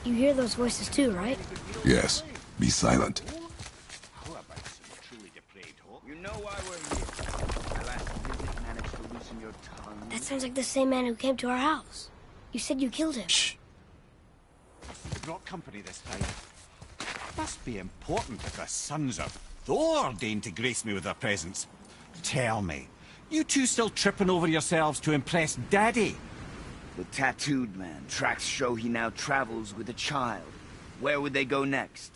You hear those voices too, right? Yes. Be silent. You know why we're here. My last visit managed to loosen your tongue. That sounds like the same man who came to our house. You said you killed him. Shh. You brought company this time. Must be important if the sons of Thor deign to grace me with their presence. Tell me, you two still tripping over yourselves to impress Daddy? The tattooed man. Tracks show he now travels with a child. Where would they go next?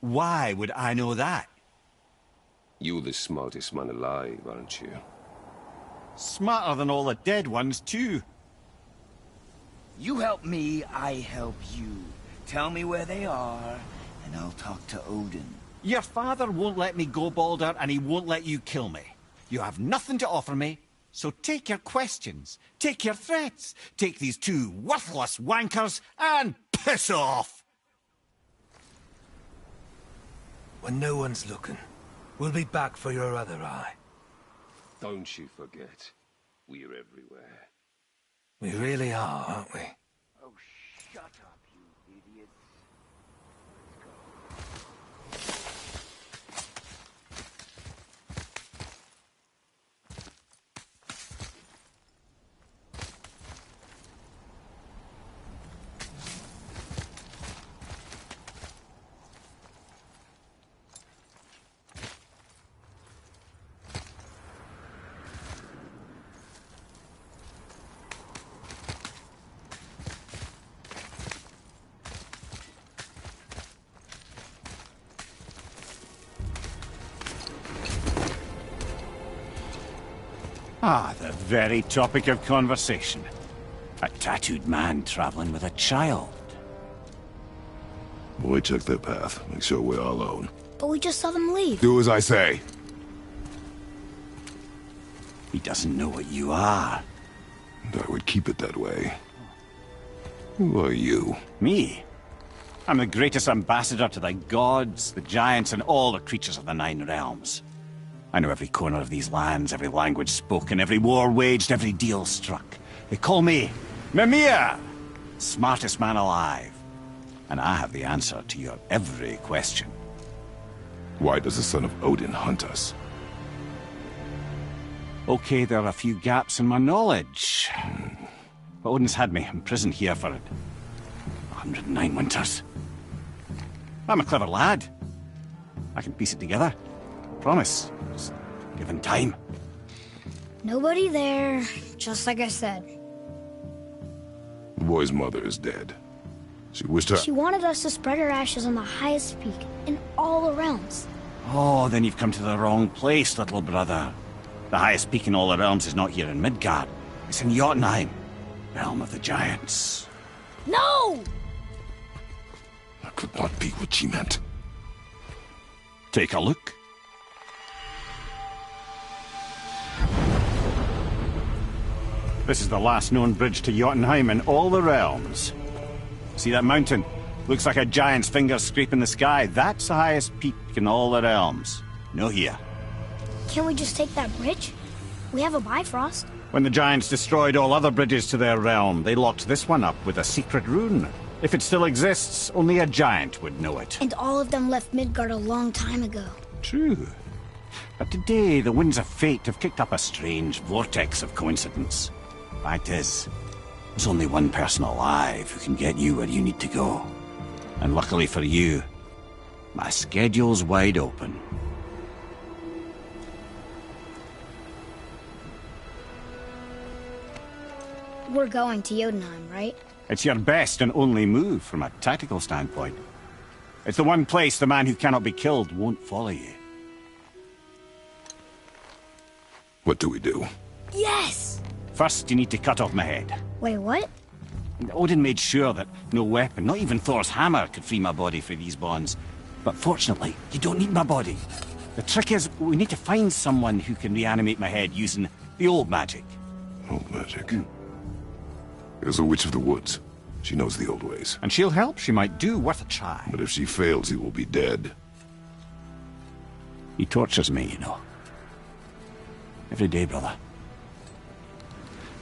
Why would I know that? You're the smartest man alive, aren't you? Smarter than all the dead ones, too. You help me, I help you. Tell me where they are, and I'll talk to Odin. Your father won't let me go, Baldur, and he won't let you kill me. You have nothing to offer me, so take your questions, take your threats, take these two worthless wankers, and piss off! When no one's looking, we'll be back for your other eye. Don't you forget, we're everywhere. We really are, aren't we? Oh, shut up, you idiots. Ah, the very topic of conversation. A tattooed man traveling with a child. Boy, check their path. Make sure we're all alone. But we just saw them leave. Do as I say. He doesn't know what you are. And I would keep it that way. Who are you? Me? I'm the greatest ambassador to the gods, the giants, and all the creatures of the Nine Realms. I know every corner of these lands, every language spoken, every war waged, every deal struck. They call me Mimir, smartest man alive. And I have the answer to your every question. Why does the son of Odin hunt us? Okay, there are a few gaps in my knowledge. But Odin's had me imprisoned here for 109 winters. I'm a clever lad. I can piece it together. Promise. Just given time. Nobody there, just like I said. The boy's mother is dead. She wished her... She wanted us to spread her ashes on the highest peak in all the realms. Oh, then you've come to the wrong place, little brother. The highest peak in all the realms is not here in Midgard. It's in Jotunheim, realm of the giants. No! That could not be what she meant. Take a look. This is the last known bridge to Jotunheim in all the realms. See that mountain? Looks like a giant's finger scraping the sky. That's the highest peak in all the realms. No here. Can't we just take that bridge? We have a Bifrost. When the giants destroyed all other bridges to their realm, they locked this one up with a secret rune. If it still exists, only a giant would know it. And all of them left Midgard a long time ago. True. But today, the winds of fate have kicked up a strange vortex of coincidence. Fact is, there's only one person alive who can get you where you need to go. And luckily for you, my schedule's wide open. We're going to Jotunheim, right? It's your best and only move from a tactical standpoint. It's the one place the man who cannot be killed won't follow you. What do we do? Yes! First, you need to cut off my head. Wait, what? Odin made sure that no weapon, not even Thor's hammer, could free my body from these bonds. But fortunately, you don't need my body. The trick is, we need to find someone who can reanimate my head using the old magic. Old magic. There's a witch of the woods. She knows the old ways. And she'll help, she might do, worth a try. But if she fails, he will be dead. He tortures me, you know. Every day, brother.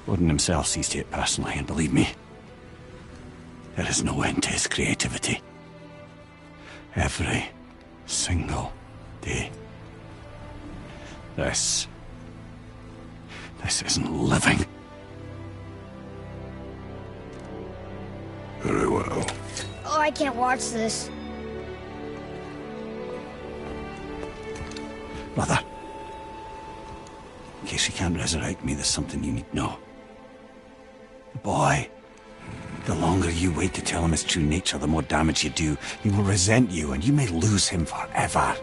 Odin himself sees to it personally, and believe me, There is no end to his creativity. Every single day. This isn't living. Very well. Oh, I can't watch this. Brother, in case you can't resurrect me, there's something you need to know. The boy, the longer you wait to tell him his true nature, the more damage you do. He will resent you, and you may lose him forever.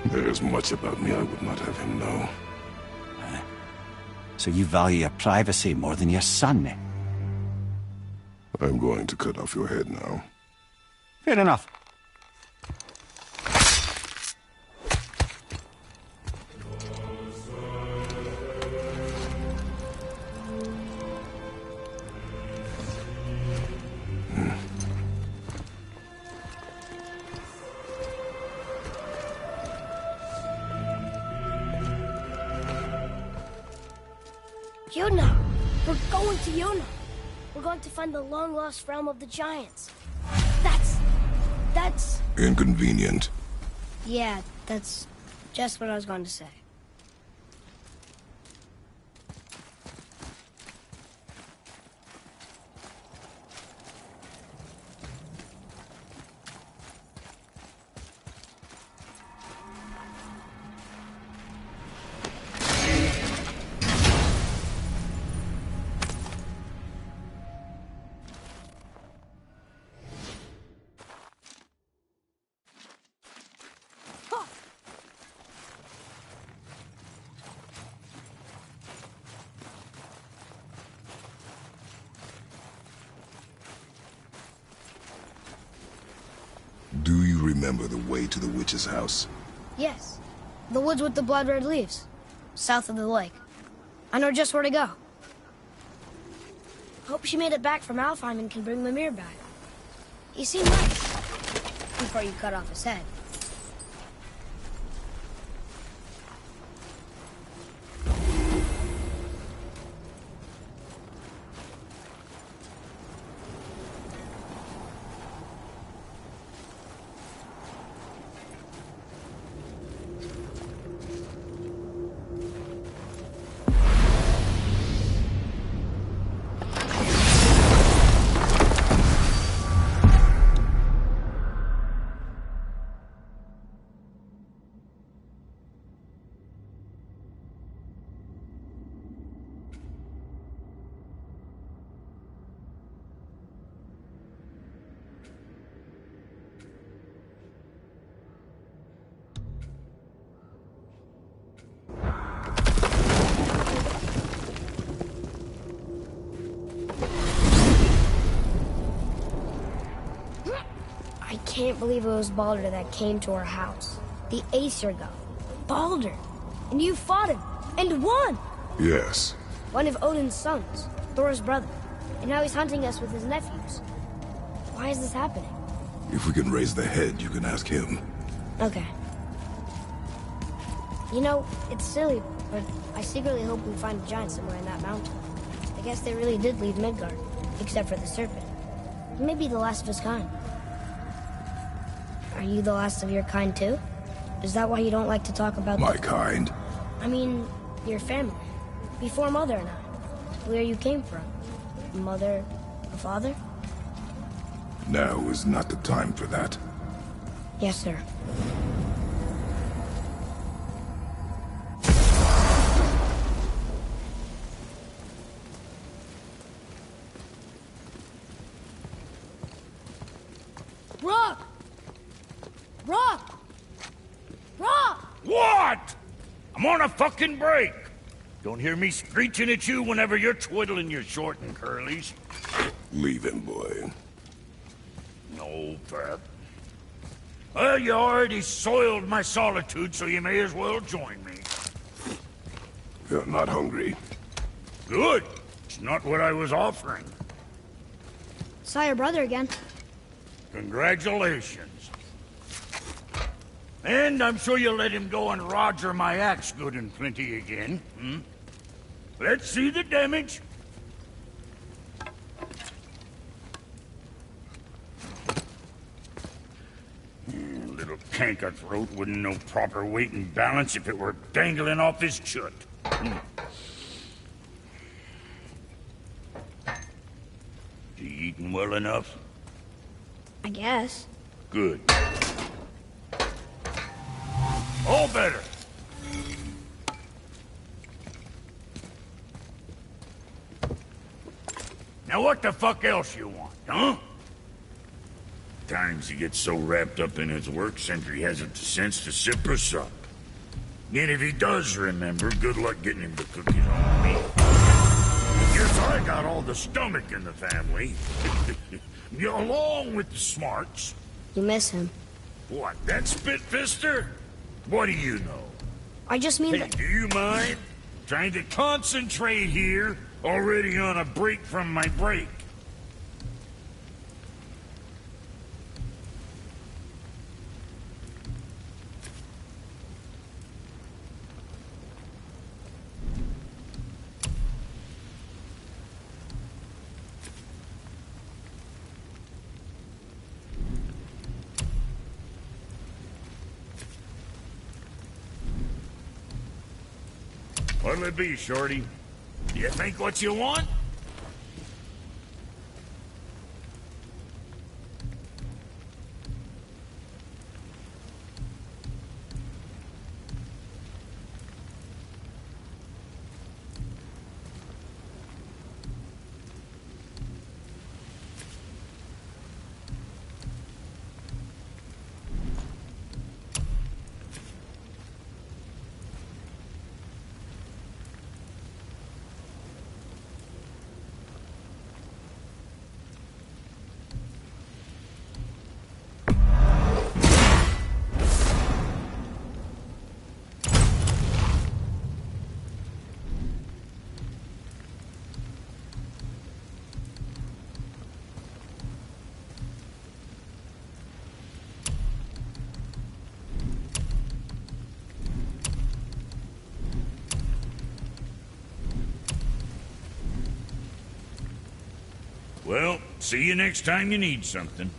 There's much about me I would not have him know. So you value your privacy more than your son, eh? I'm going to cut off your head now. Fair enough. Yuna! We're going to Yuna! We're going to find the long-lost realm of the Giants. That's... Inconvenient. Yeah, that's just what I was going to say. Do you remember the way to the witch's house? Yes. The woods with the blood-red leaves. South of the lake. I know just where to go. Hope she made it back from Alfheim and can bring Mimir back. He seemed nice. Before you cut off his head. I can't believe it was Baldur that came to our house. The Aesir god. Baldur! And you fought him! And won! Yes. One of Odin's sons, Thor's brother. And now he's hunting us with his nephews. Why is this happening? If we can raise the head, you can ask him. Okay. You know, it's silly, but I secretly hope we find a giant somewhere in that mountain. I guess they really did leave Midgard, except for the serpent. He may be the last of his kind. Are you the last of your kind too? Is that why you don't like to talk about My kind? I mean, your family. Before Mother and I. Where you came from. Mother, a father? Now is not the time for that. Yes, sir. Rock! Rock! Rock! What? I'm on a fucking break. Don't hear me screeching at you whenever you're twiddling your short and curlies. Leave him, boy. No, Pep. Well, you already soiled my solitude, so you may as well join me. You're not hungry. Good. It's not what I was offering. Saw your brother again. Congratulations. And I'm sure you'll let him go and Roger my axe good and plenty again, hmm? Let's see the damage. little canker throat wouldn't know proper weight and balance if it were dangling off his chut. You eating well enough? I guess. Good. All better. Now what the fuck else you want, huh? Times he gets so wrapped up in his work, Sentry hasn't the sense to sip or sup. And if he does remember, good luck getting him to cook his own meal. Guess I got all the stomach in the family. Along with the smarts. You miss him. What, that spit-fister? What do you know? I just mean Hey, that... do you mind? Trying to concentrate here, already on a break from my break. What'll it be, Shorty? You think what you want? Well, see you next time you need something.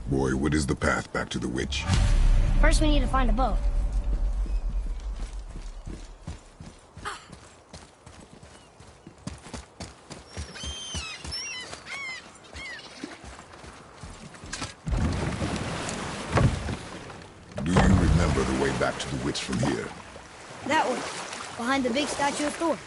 Boy, what is the path back to the witch? First, we need to find a boat. Do you remember the way back to the witch from here? That one, behind the big statue of Thor.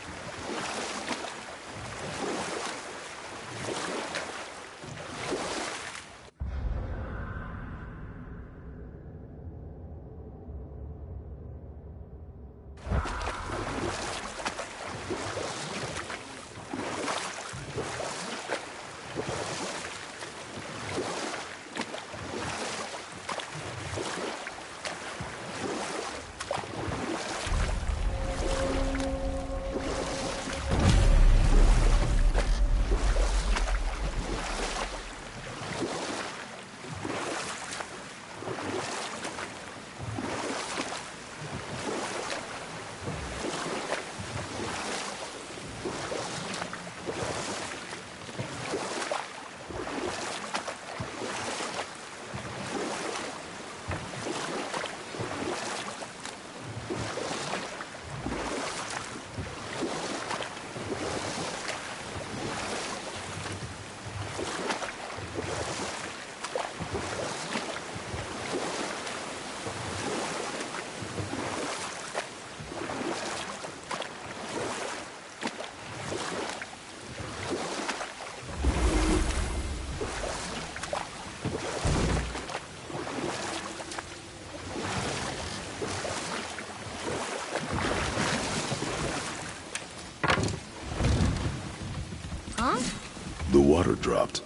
The water dropped.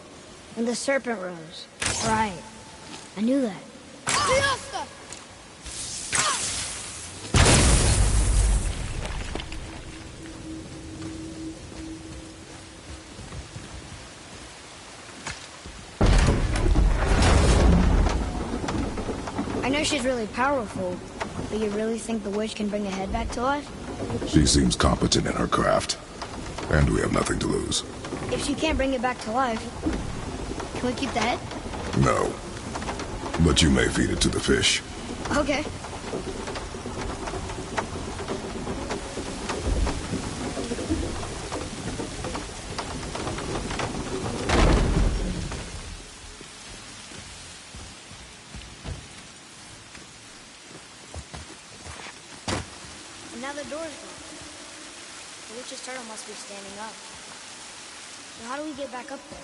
And the serpent rose. Right. I knew that. I know she's really powerful, but you really think the witch can bring a head back to life? She seems competent in her craft. And we have nothing to lose. If she can't bring it back to life, can we keep the head? No. But you may feed it to the fish. Okay. And now the door's gone. The witch's turtle must be standing up. Now how do we get back up there?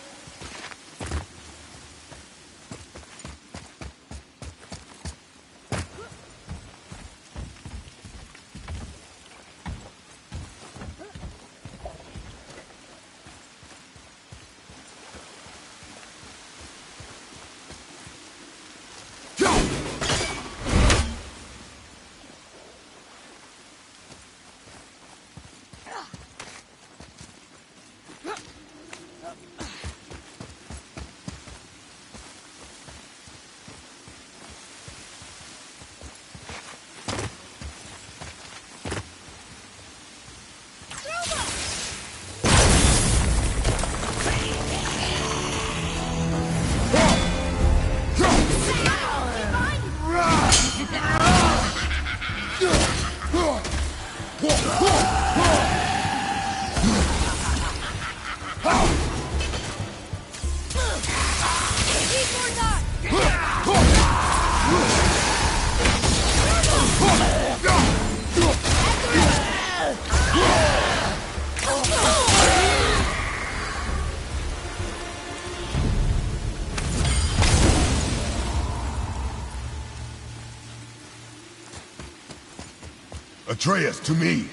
Atreus, to me!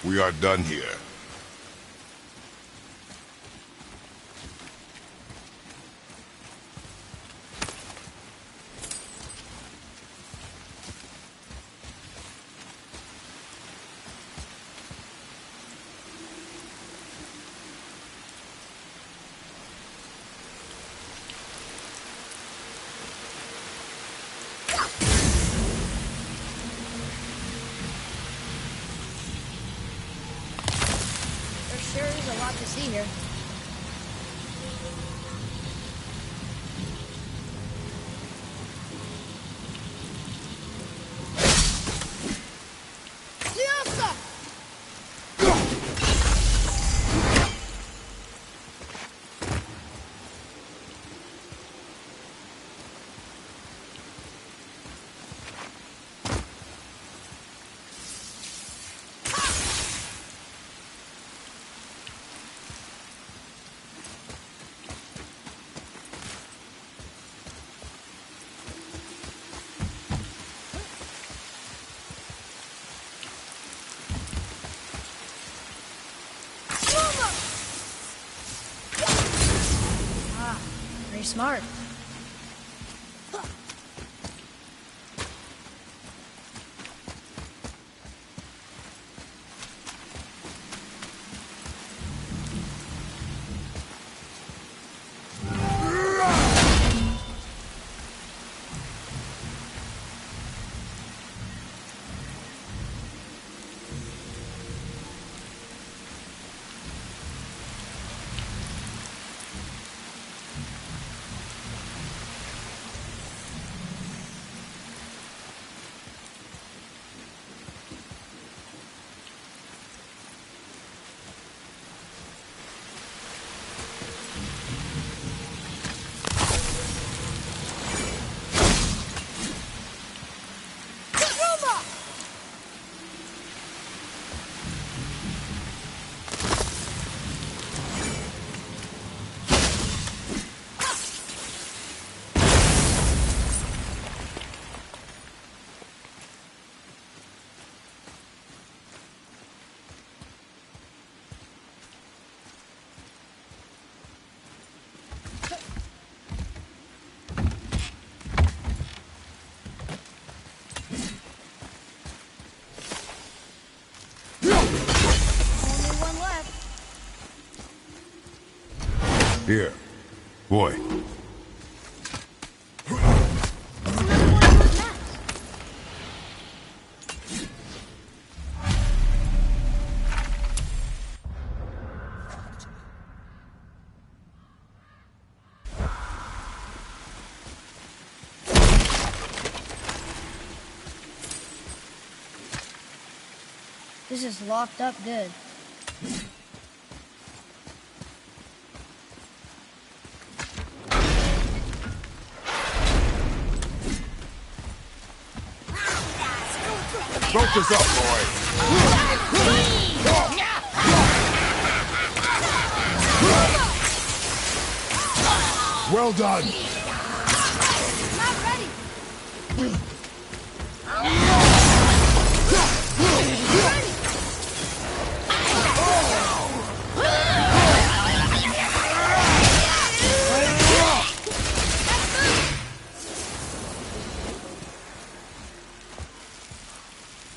We are done here. Sure is a lot to see here. Very smart. Here. Boy. This is locked up good. Focus up, boy. Well done. Not ready.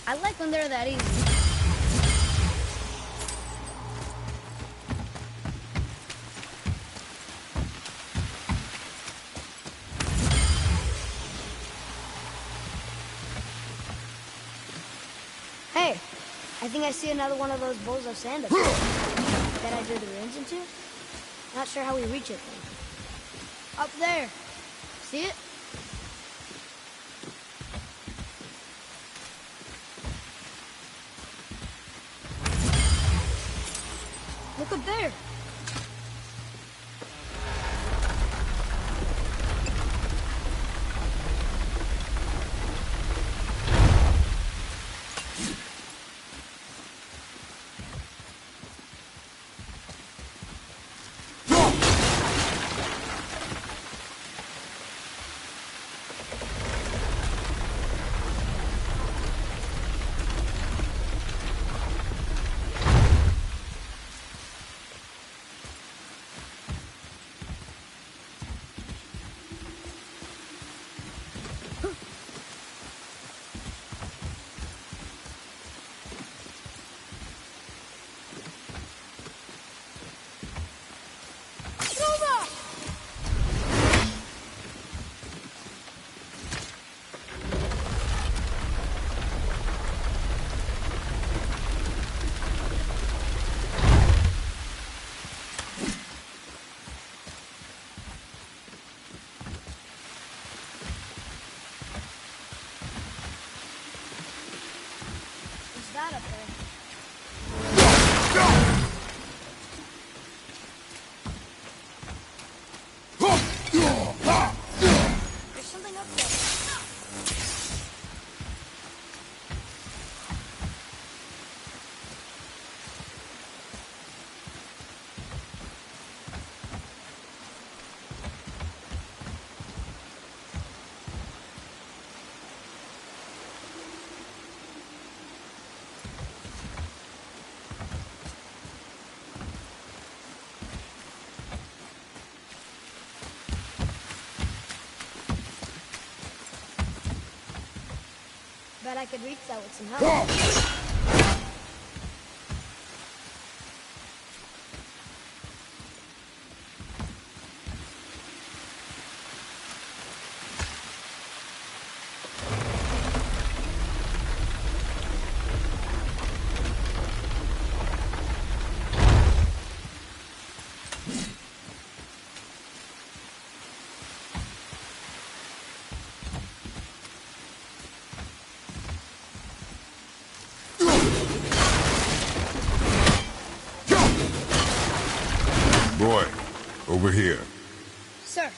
I like when they're that easy. Hey, I think I see another one of those bowls of sand up there. That I drew the runes into? Not sure how we reach it though. Up there. See it? Look up there. bet I could reach that with some help. Boy, over here. Sir.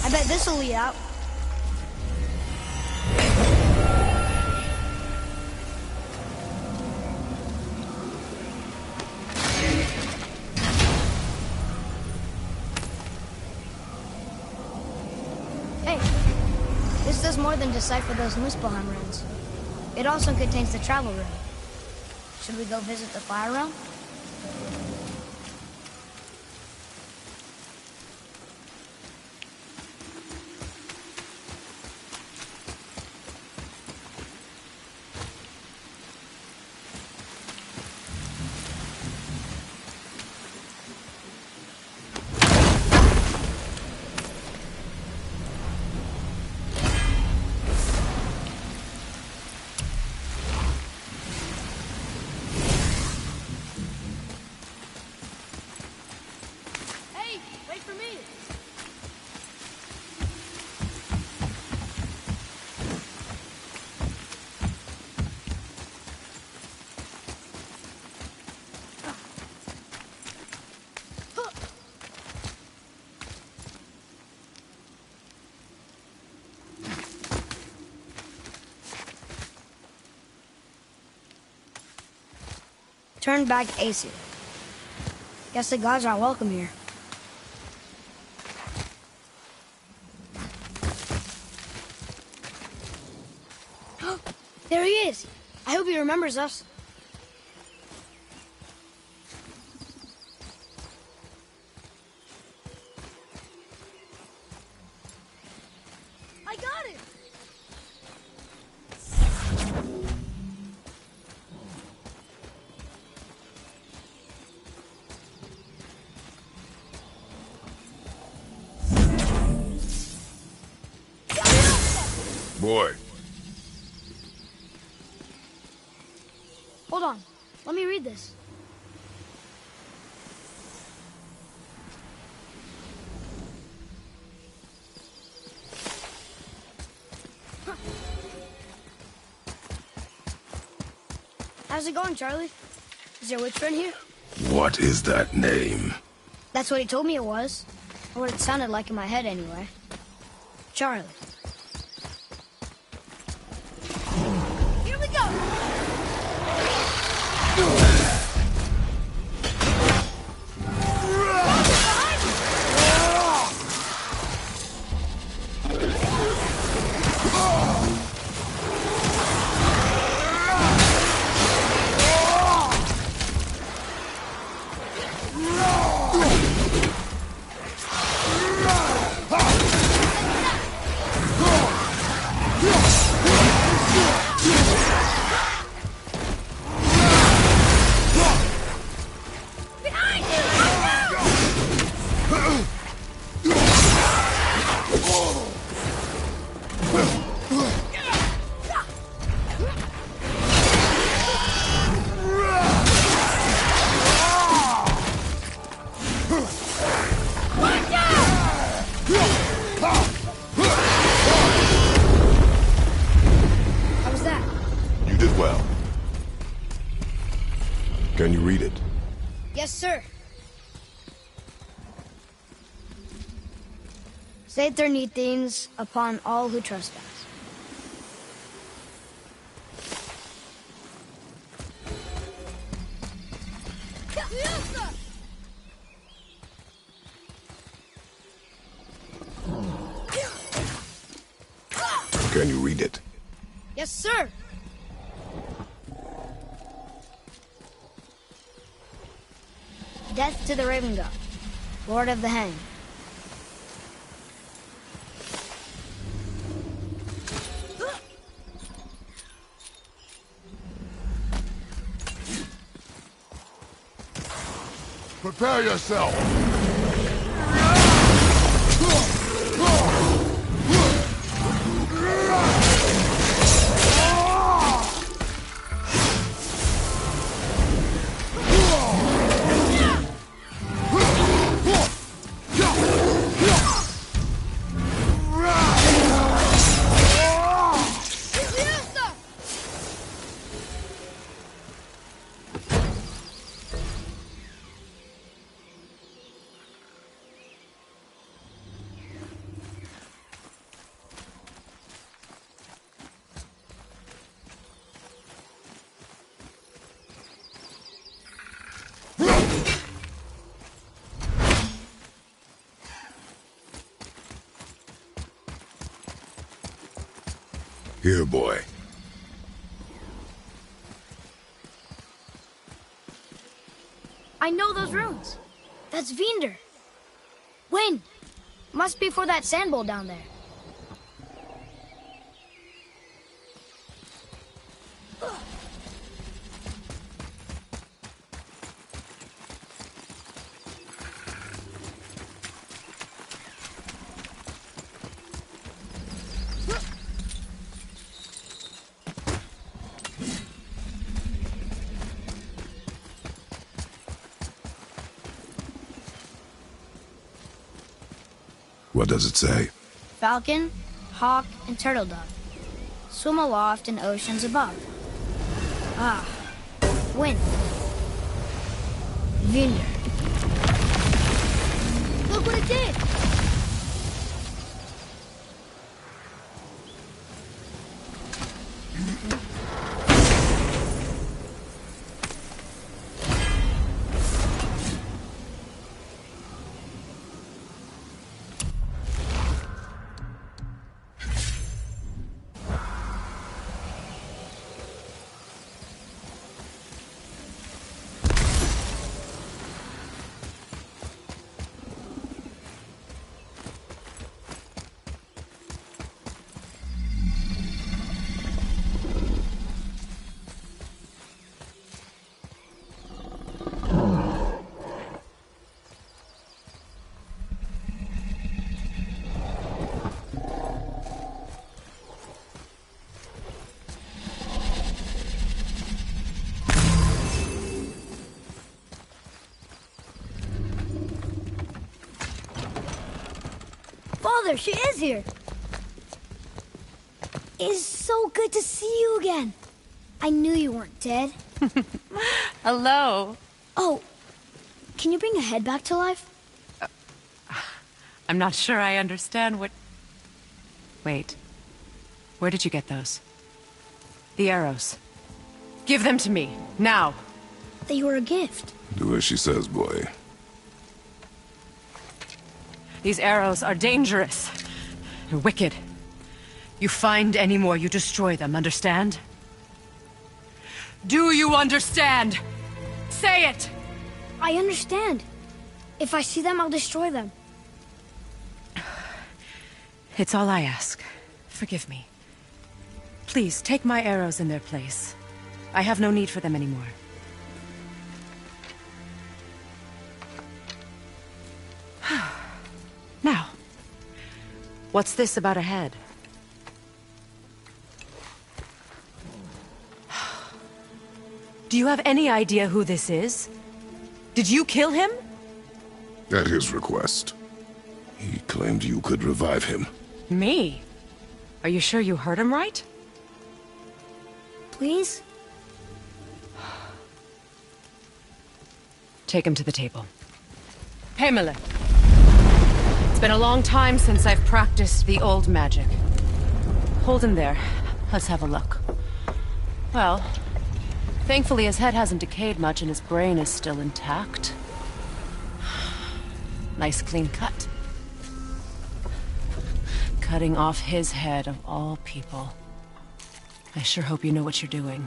I bet this'll lead out. Hey, this does more than decipher those Muspelheim runes. It also contains the travel rune. Should we go visit the Fire Realm? Wait for me! Turn back Aesir. Guess the gods are welcome here. There he is! I hope he remembers us. I got it! Boy. Hold on. Let me read this. How's it going, Charlie? Is your witch friend here? What is that name? That's what he told me it was. Or what it sounded like in my head, anyway. Charlie. Here we go! Can you read it? Yes, sir. Saeternithines upon all who trespass. Can you read it? Yes, sir. Death to the Raven God, Lord of the Hang. Prepare yourself! Here, boy. I know those runes. That's Vinder. Wind. Must be for that sand bowl down there. What does it say? Falcon, hawk, and turtle dove swim aloft in oceans above. Ah, wind. Vinder. Look what it did! Father, she is here. It is so good to see you again. I knew you weren't dead. Hello. Oh, can you bring a head back to life? I'm not sure I understand what... Wait. Where did you get those? The arrows. Give them to me, now. They were a gift. Do as she says, boy. These arrows are dangerous. They're wicked. You find any more, you destroy them, understand? Do you understand? Say it! I understand. If I see them, I'll destroy them. It's all I ask. Forgive me. Please, take my arrows in their place. I have no need for them anymore. Now, what's this about a head? Do you have any idea who this is? Did you kill him? At his request. He claimed you could revive him. Me? Are you sure you heard him right? Please? Take him to the table. Pamela. It's been a long time since I've practiced the old magic. Hold him there. Let's have a look. Well, thankfully his head hasn't decayed much and his brain is still intact. Nice clean cut. Cutting off his head of all people. I sure hope you know what you're doing.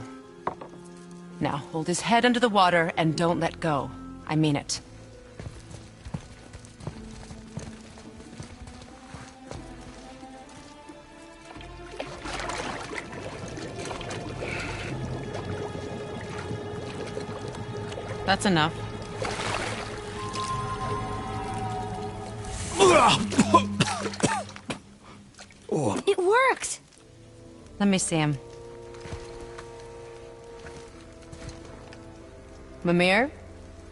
Now, hold his head under the water and don't let go. I mean it. That's enough. It worked! Let me see him. Mimir?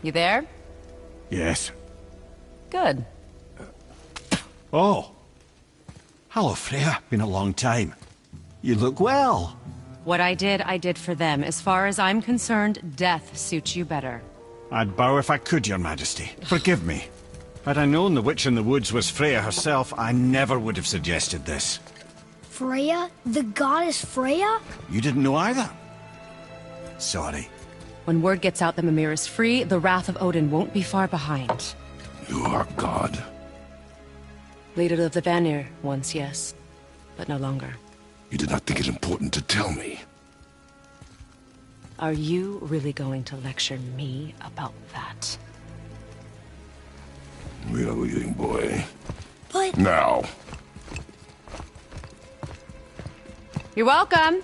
You there? Yes. Good. Oh. Hello, Freya. Been a long time. You look well. What I did for them. As far as I'm concerned, death suits you better. I'd bow if I could, Your Majesty. Forgive me. Had I known the witch in the woods was Freya herself, I never would have suggested this. Freya? The goddess Freya? You didn't know either? Sorry. When word gets out that Mimir is free, the wrath of Odin won't be far behind. You are God. Leader of the Vanir, once, yes. But no longer. You did not think it important to tell me. Are you really going to lecture me about that? We are leaving, boy. But... Now. You're welcome!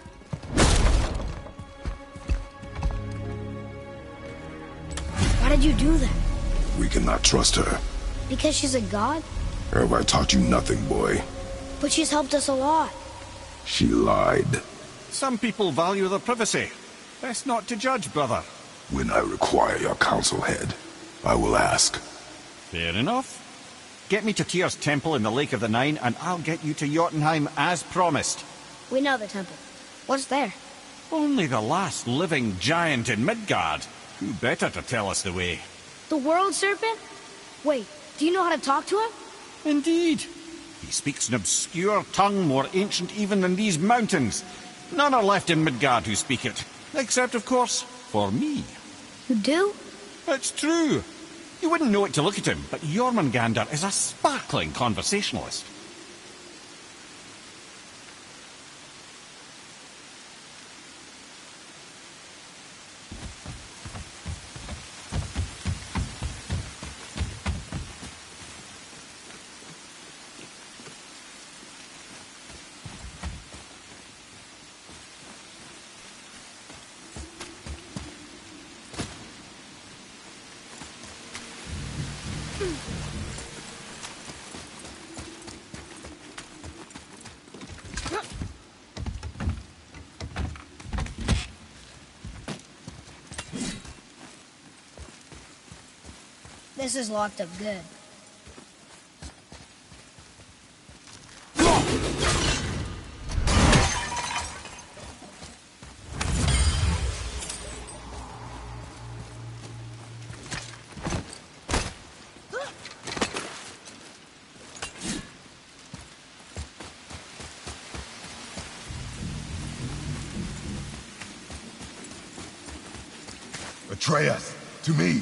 Why did you do that? We cannot trust her. Because she's a god? Have I taught you nothing, boy? But she's helped us a lot. She lied. Some people value their privacy. Best not to judge, brother. When I require your council head, I will ask. Fair enough. Get me to Tyr's temple in the Lake of the Nine, and I'll get you to Jotunheim as promised. We know the temple. What's there? Only the last living giant in Midgard. Who better to tell us the way? The World Serpent? Wait, do you know how to talk to him? Indeed. He speaks an obscure tongue more ancient even than these mountains. None are left in Midgard who speak it. Except, of course, for me. You do? It's true. You wouldn't know it to look at him, but Jormungandr is a sparkling conversationalist. This is locked up good. betray us. To me.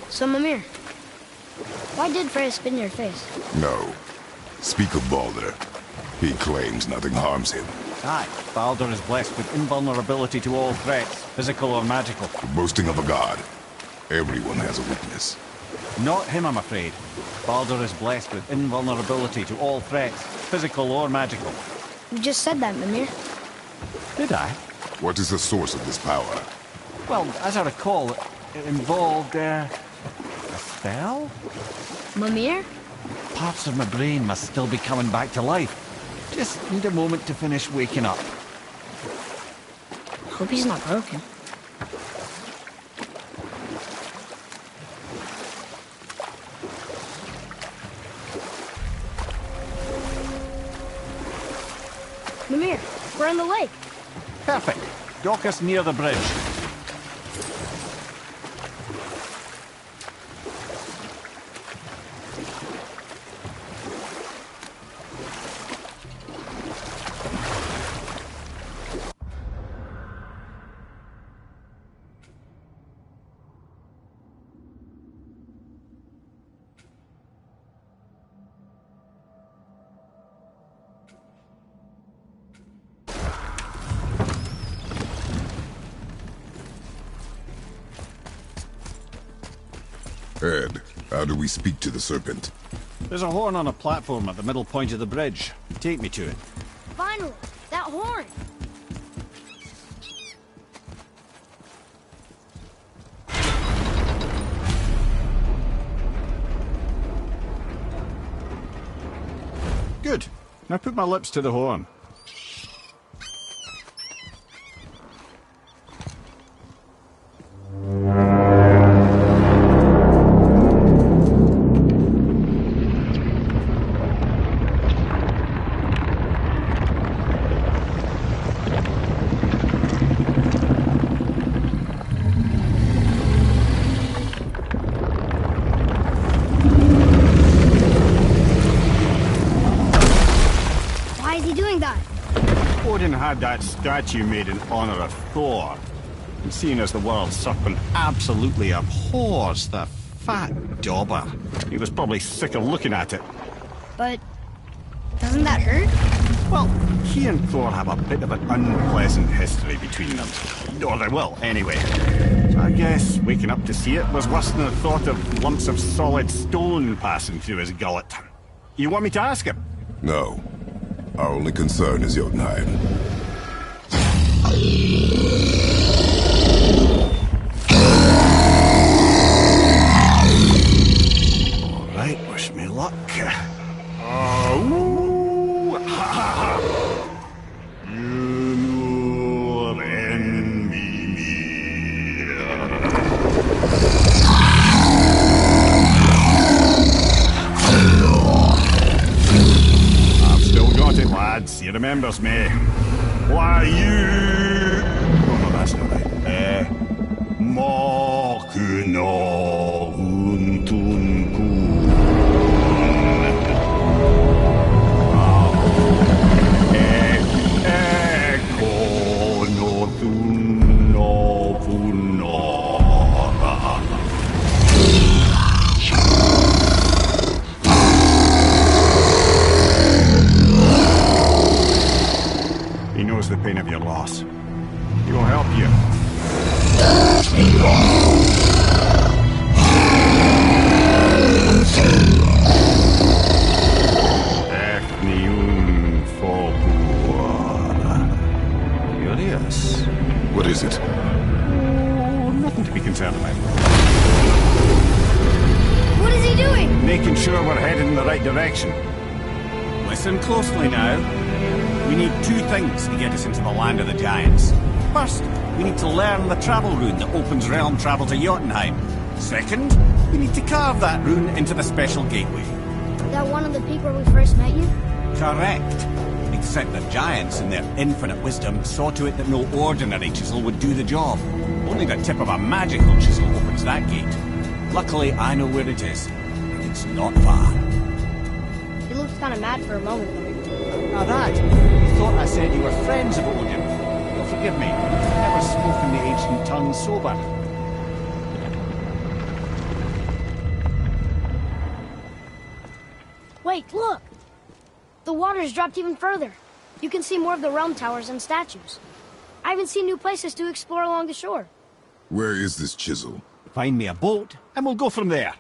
So, Mimir, why did Freya spit in your face? No. Speak of Baldur. He claims nothing harms him. Aye, Baldur is blessed with invulnerability to all threats, physical or magical. The boasting of a god. Everyone has a weakness. Not him, I'm afraid. Baldur is blessed with invulnerability to all threats, physical or magical. You just said that, Mimir. Did I? What is the source of this power? Well, as I recall, it involved, a spell? Mimir? Parts of my brain must still be coming back to life. Just need a moment to finish waking up. Hope he's not broken. Mimir, we're on the lake. Perfect. Dock us near the bridge. Ed, how do we speak to the serpent? There's a horn on a platform at the middle point of the bridge. Take me to it. Finally, that horn. Good. Now put my lips to the horn. Why is he doing that? Odin had that statue made in honor of Thor. And seeing as the world serpent absolutely abhors the fat dauber, he was probably sick of looking at it. But doesn't that hurt? Well, he and Thor have a bit of an unpleasant history between them. Or they will, anyway. So I guess waking up to see it was worse than the thought of lumps of solid stone passing through his gullet. You want me to ask him? No. Our only concern is Jotunheim. All right, wish me luck. Ooh, ha, ha, ha. Nur en Mimir. I've still got it, lads. He remembers me. Why you? Oh no, that's not right. Makuna Untunku. He knows the pain of your loss. He will help you. Efniun Fokuara. Curious. What is it? Oh, nothing to be concerned about. making sure we're heading in the right direction. Listen closely now. We need two things to get us into the land of the Giants. First, we need to learn the travel rune that opens realm travel to Jotunheim. Second, we need to carve that rune into the special gateway. That one on the peak where we first met you? Correct. Except the Giants, in their infinite wisdom, saw to it that no ordinary chisel would do the job. Only the tip of a magical chisel opens that gate. Luckily, I know where it is. And it's not far. You looked kind of mad for a moment there. Now that, you thought I said you were friends of Odin. Well, forgive me. I've never spoken the ancient tongue sober. Wait, look! The water's dropped even further. You can see more of the realm towers and statues. I even see new places to explore along the shore. Where is this chisel? Find me a boat, and we'll go from there.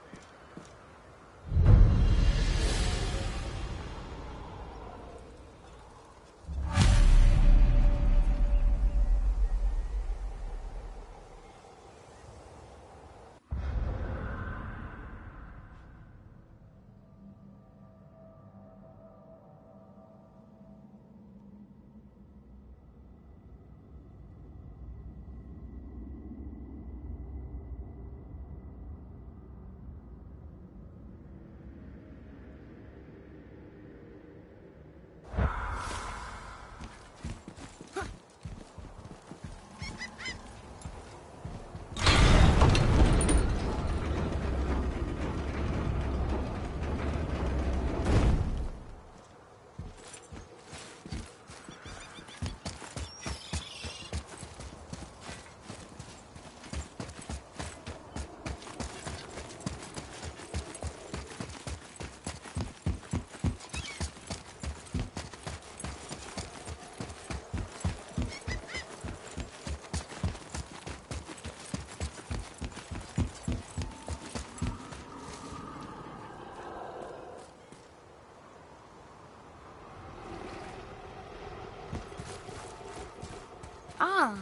Ah,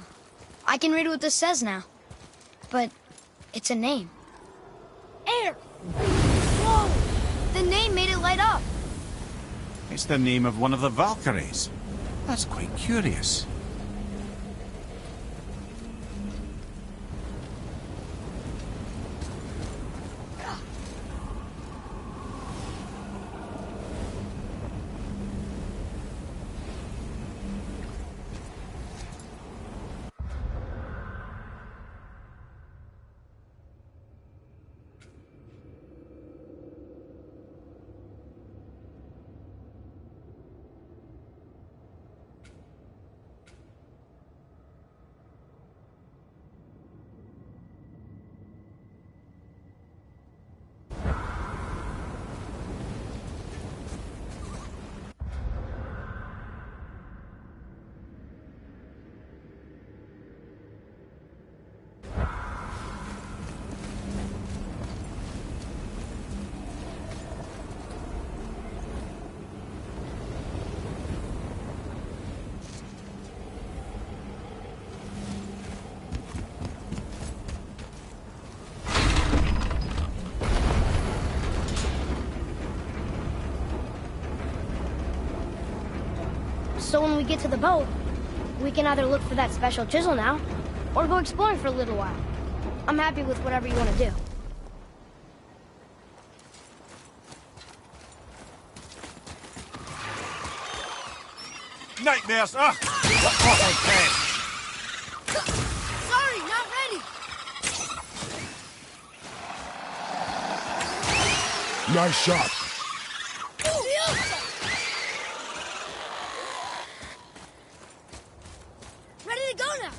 I can read what this says now. But it's a name. Air! Whoa! The name made it light up. It's the name of one of the Valkyries. That's quite curious. So when we get to the boat, we can either look for that special chisel now, or go exploring for a little while. I'm happy with whatever you want to do. Nightmares! Ugh! What awful thing! Sorry, not ready! Nice shot. Ready to go now!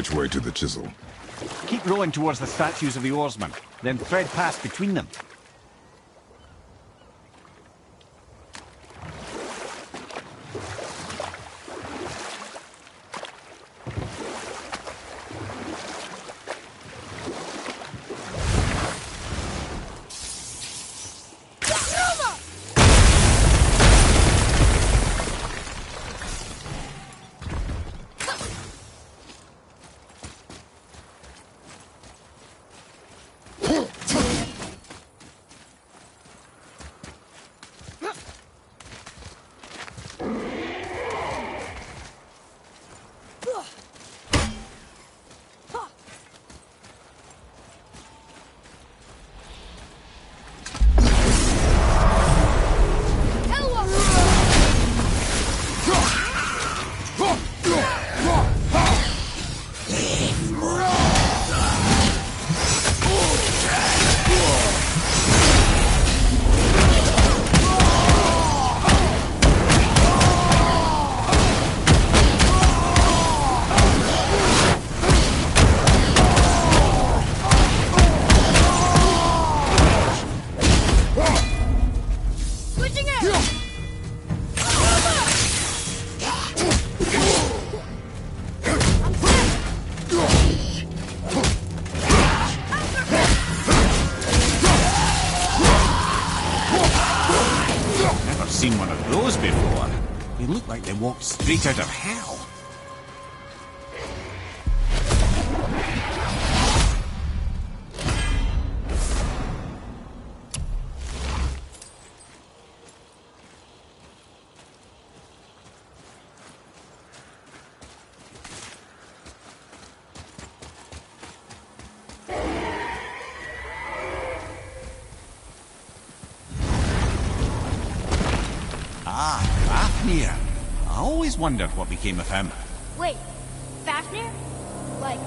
Which way to the chisel? Keep rowing towards the statues of the oarsmen, then thread past between them. Seen one of those before. They look like they walked straight out of hell. Ah, Fafnir. I always wondered what became of him. Wait, Fafnir? Like,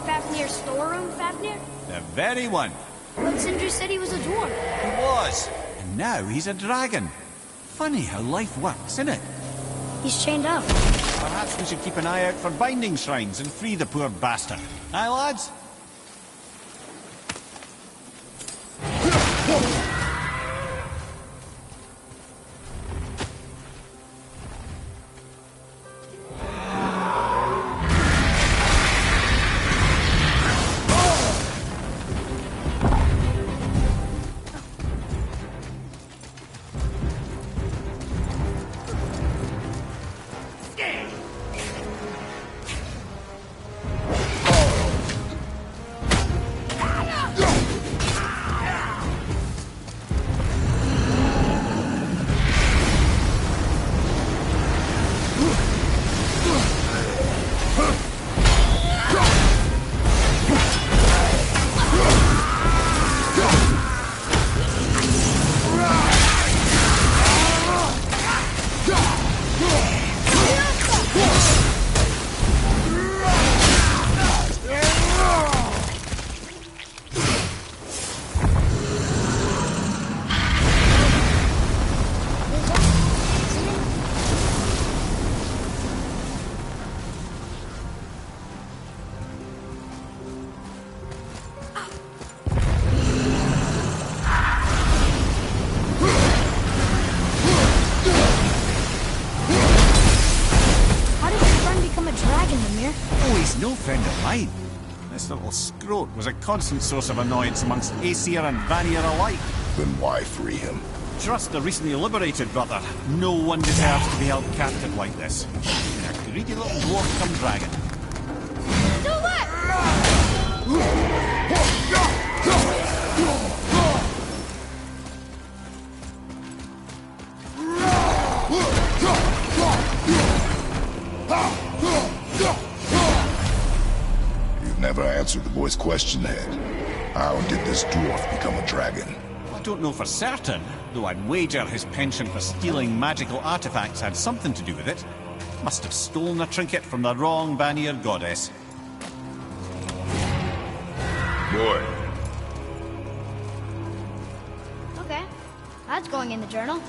Fafnir's storeroom Fafnir? The very one. But Sindri said he was a dwarf. He was. And now he's a dragon. Funny how life works, isn't it? He's chained up. Perhaps we should keep an eye out for binding shrines and free the poor bastard. Aye, lads? No friend of mine. This little scrote was a constant source of annoyance amongst Aesir and Vanir alike. Then why free him? Trust the recently liberated, brother. No one deserves to be held captive like this. A greedy little dwarf come dragon. Do what? Never answered the boy's question, Head. How did this dwarf become a dragon? I don't know for certain, though I'd wager his penchant for stealing magical artifacts had something to do with it. Must have stolen a trinket from the wrong Vanir goddess. Boy. Okay, that's going in the journal.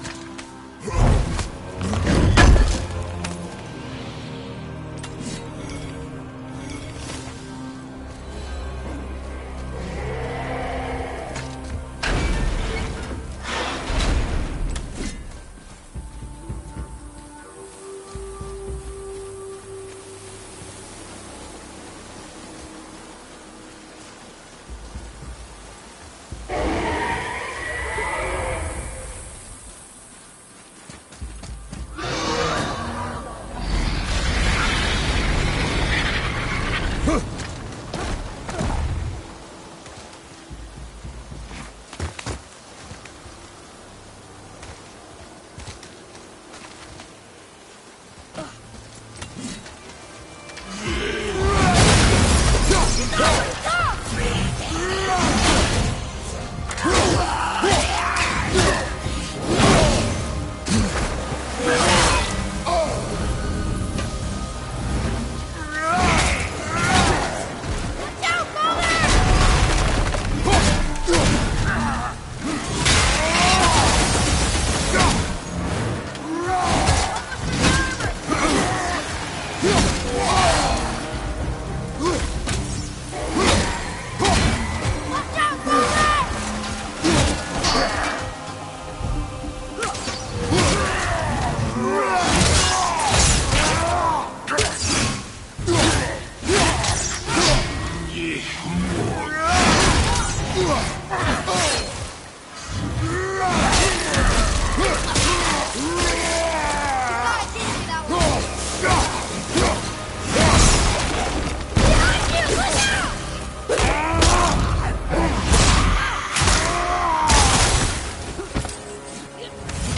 What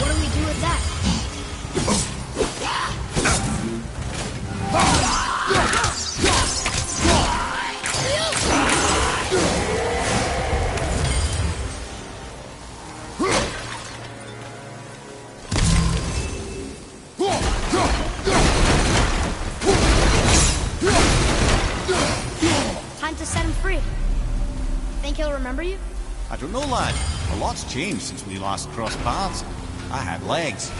do we do with that? Time to set him free. Think he'll remember you? I don't know, lad. A lot's changed since we last crossed paths. I had legs.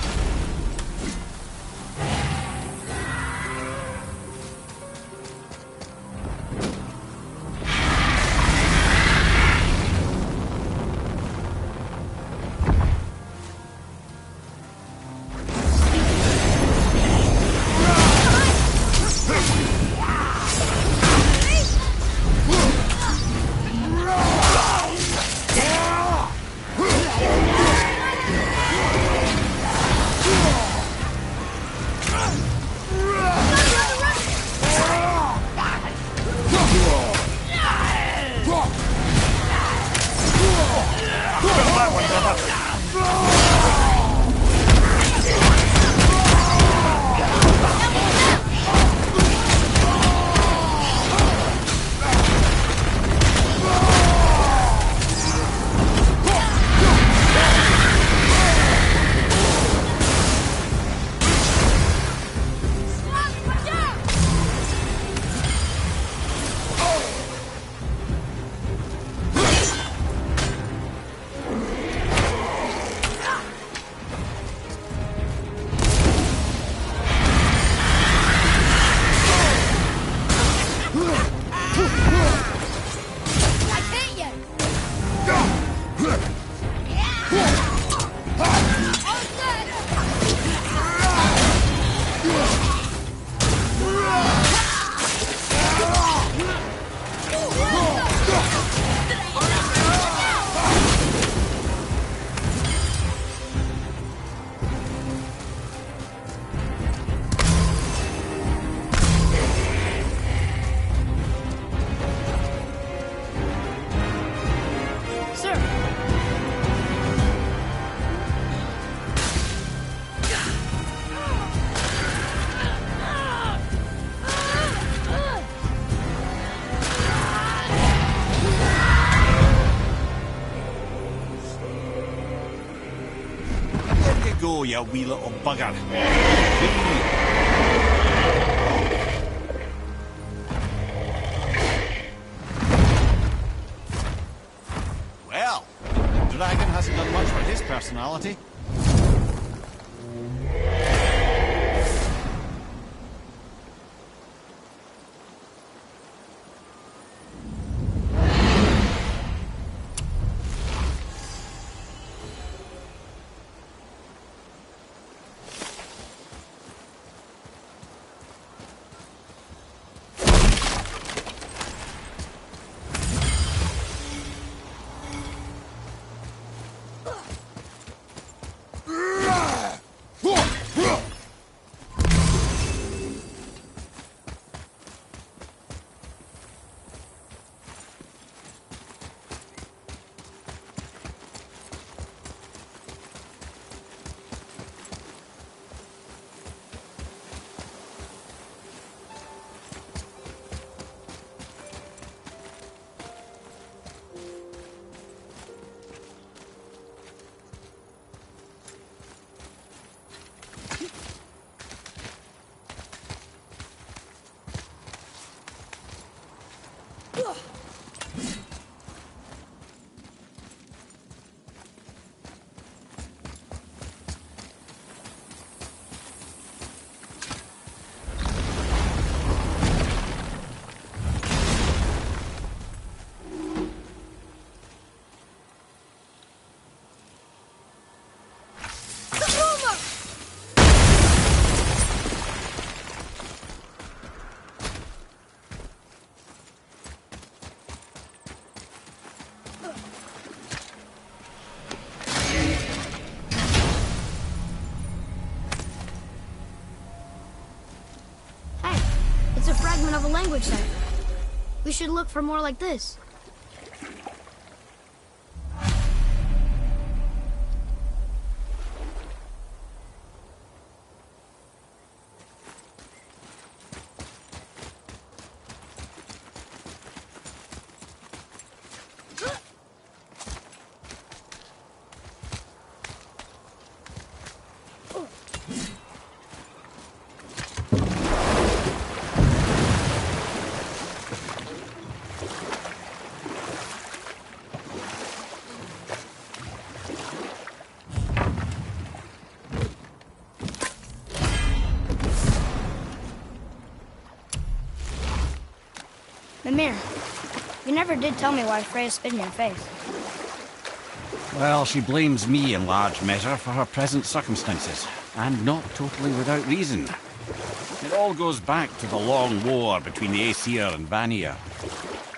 Go, you wee little bugger. Well, the dragon hasn't done much for his personality. of a language cipher. We should look for more like this. Mimir, you never did tell me why Freya spit in your face. Well, she blames me in large measure for her present circumstances, and not totally without reason. It all goes back to the long war between the Aesir and Vanir.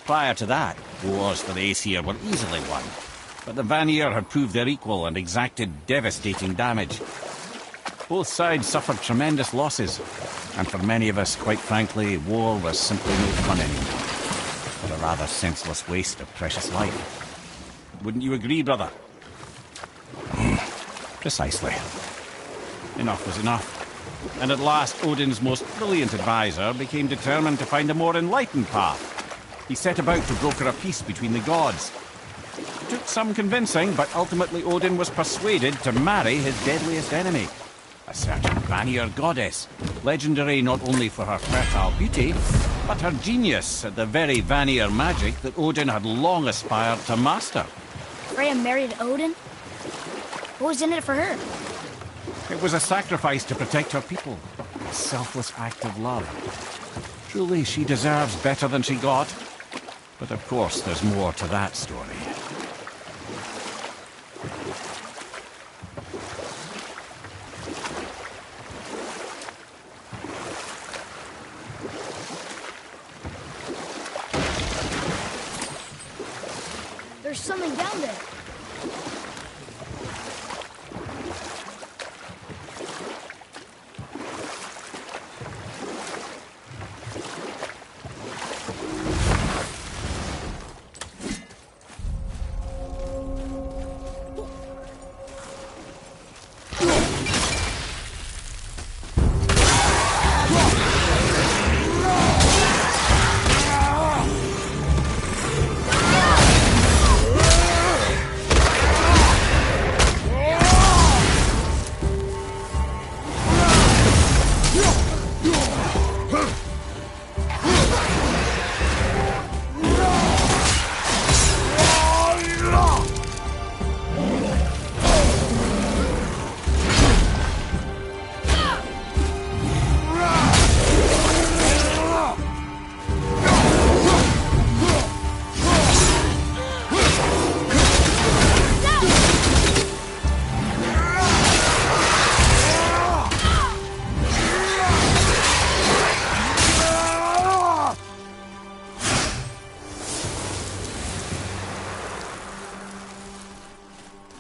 Prior to that, wars for the Aesir were easily won, but the Vanir had proved their equal and exacted devastating damage. Both sides suffered tremendous losses, and for many of us, quite frankly, war was simply no fun anymore. But a rather senseless waste of precious life. Wouldn't you agree, brother? Precisely. Enough was enough. And at last, Odin's most brilliant advisor became determined to find a more enlightened path. He set about to broker a peace between the gods. It took some convincing, but ultimately Odin was persuaded to marry his deadliest enemy, a certain Vanir goddess, legendary not only for her fertile beauty, but her genius at the very Vanir magic that Odin had long aspired to master. Freya married Odin? What was in it for her? It was a sacrifice to protect her people, a selfless act of love. Truly, she deserves better than she got. But of course, there's more to that story. There's something down there.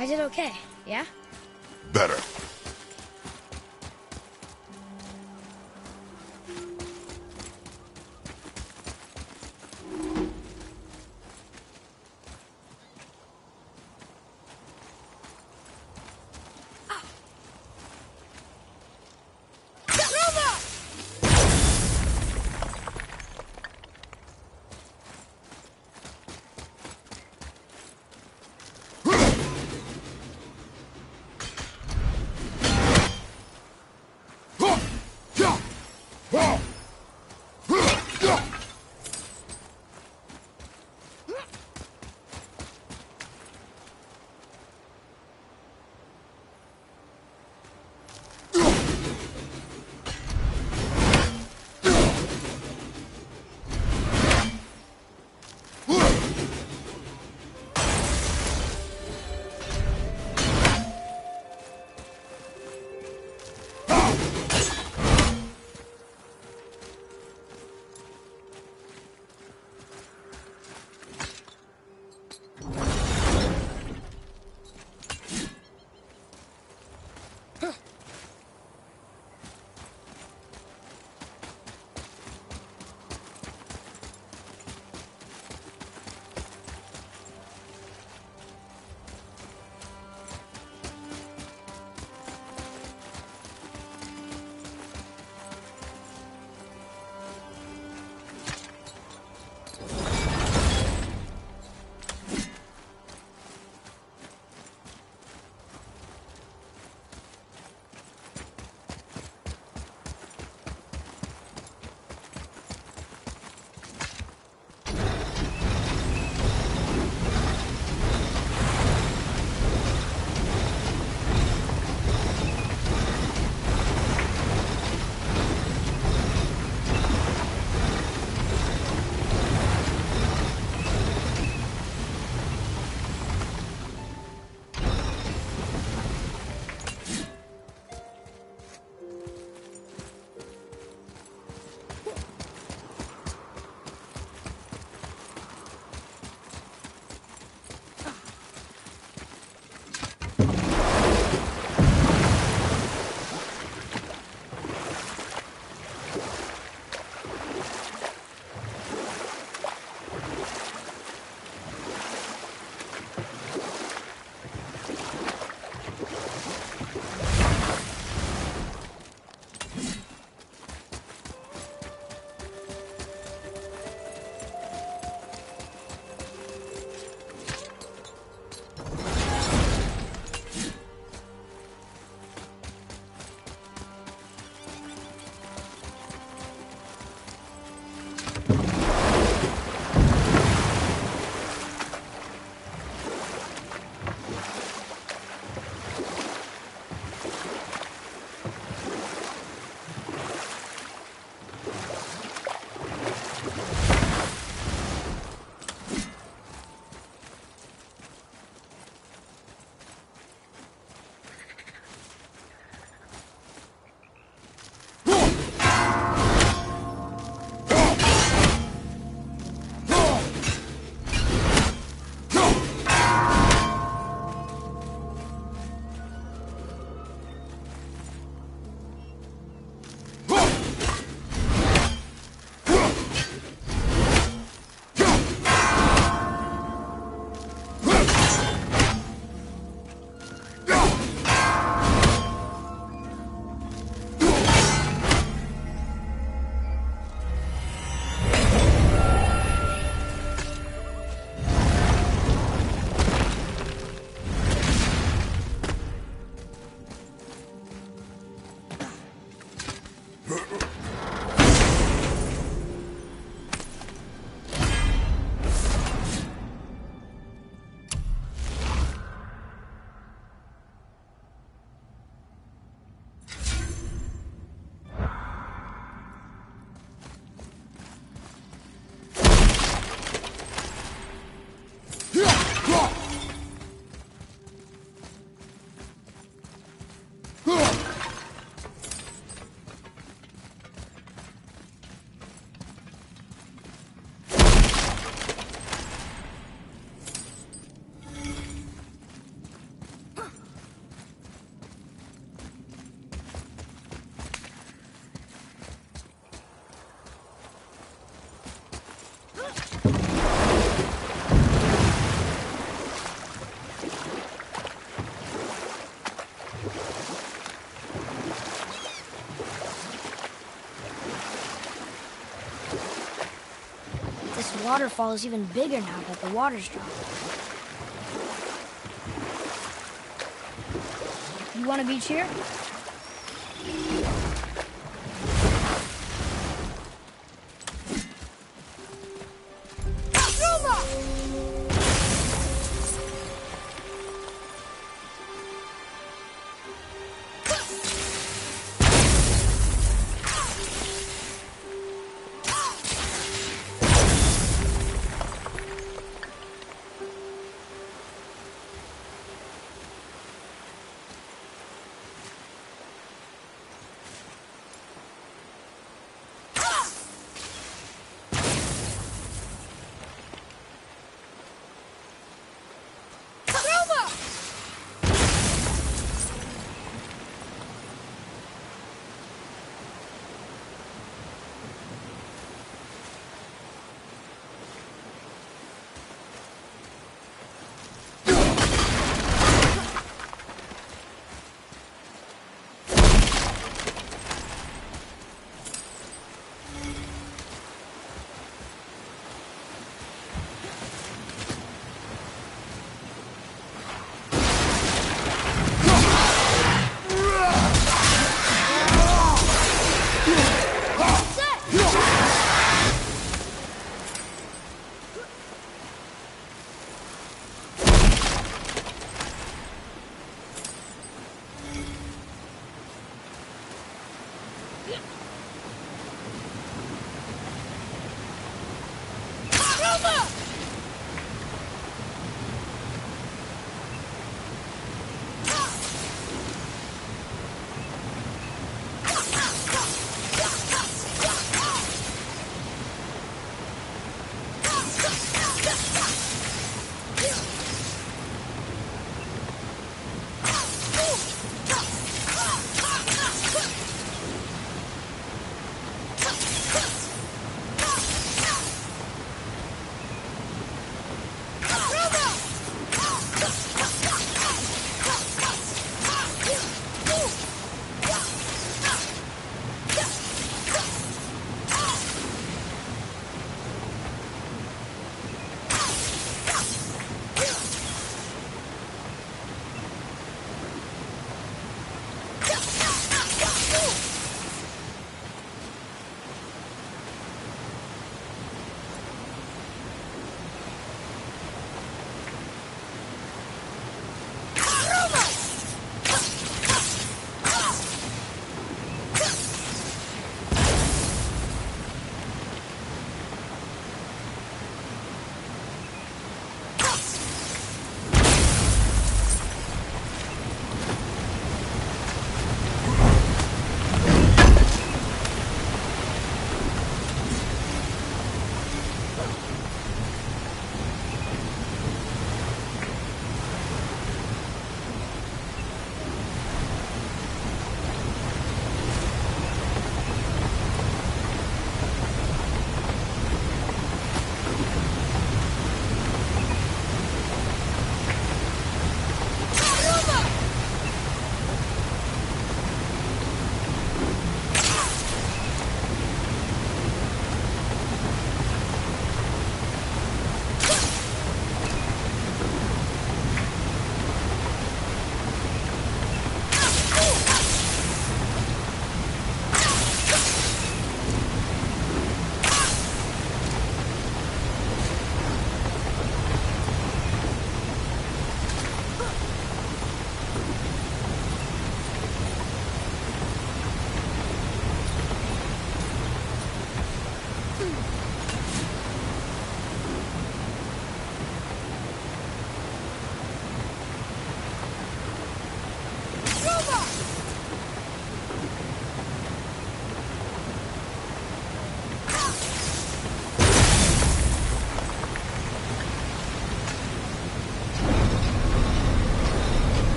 I did okay, yeah? Better. waterfall is even bigger now that the water's dropped. You want a beach here?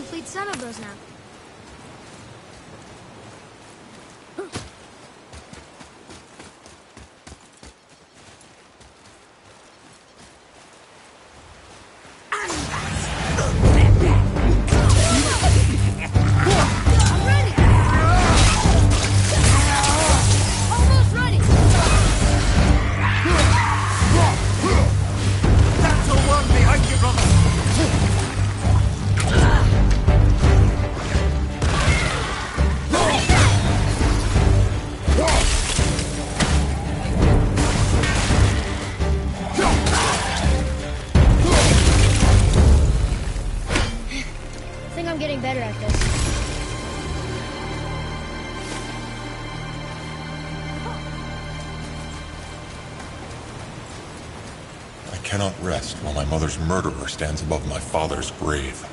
complete set of those now. I'm getting better at this. I cannot rest while my mother's murderer stands above my father's grave.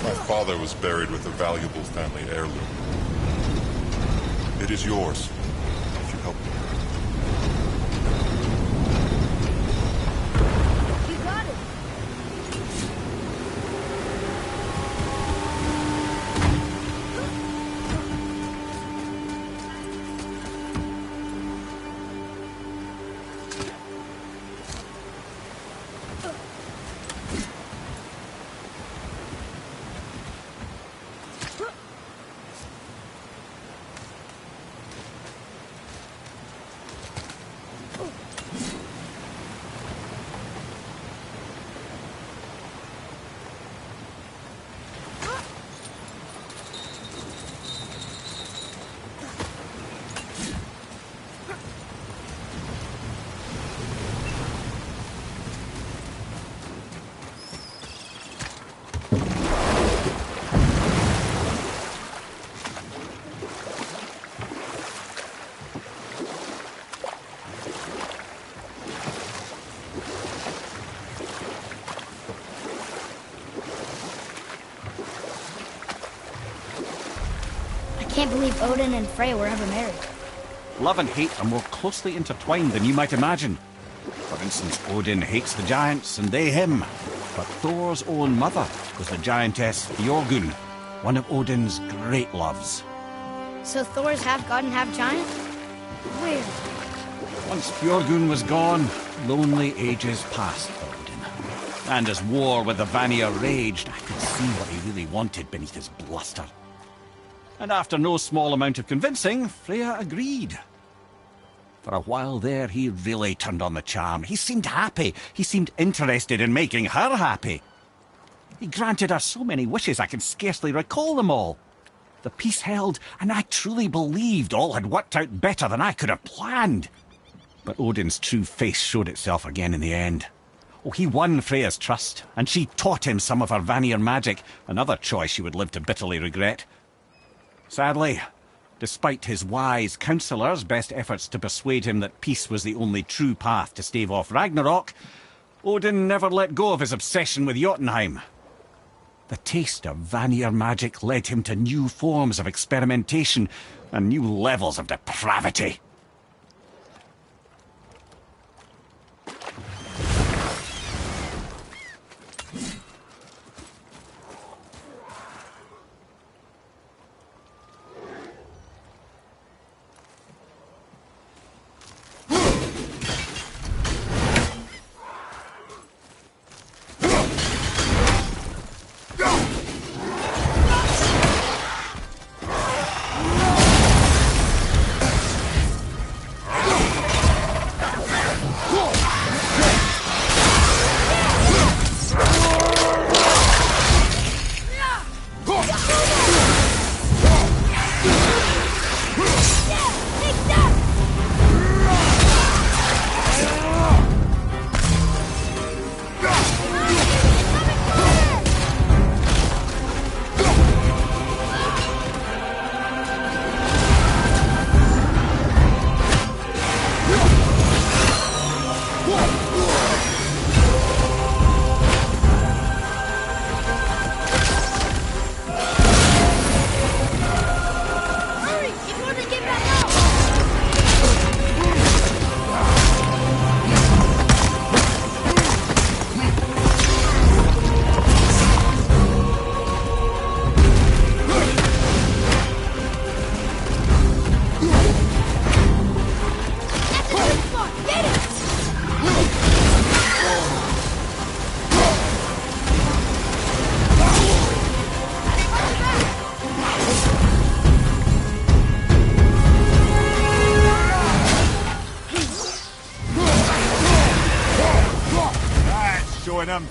My father was buried with a valuable family heirloom. It is yours, if you help me. You got it. Can't believe Odin and Freya were ever married. Love and hate are more closely intertwined than you might imagine. For instance, Odin hates the giants and they him. But Thor's own mother was the giantess Björgun, one of Odin's great loves. So Thor's half god and half giant? Weird. Once Björgun was gone, lonely ages passed for Odin. And as war with the Vanir raged, I could see what he really wanted beneath his bluster. And after no small amount of convincing, Freya agreed. For a while there, he really turned on the charm. He seemed happy. He seemed interested in making her happy. He granted her so many wishes I can scarcely recall them all. The peace held, and I truly believed all had worked out better than I could have planned. But Odin's true face showed itself again in the end. Oh, he won Freya's trust, and she taught him some of her Vanir magic, another choice she would live to bitterly regret. Sadly, despite his wise counsellors' best efforts to persuade him that peace was the only true path to stave off Ragnarok, Odin never let go of his obsession with Jotunheim. The taste of Vanir magic led him to new forms of experimentation and new levels of depravity. Him.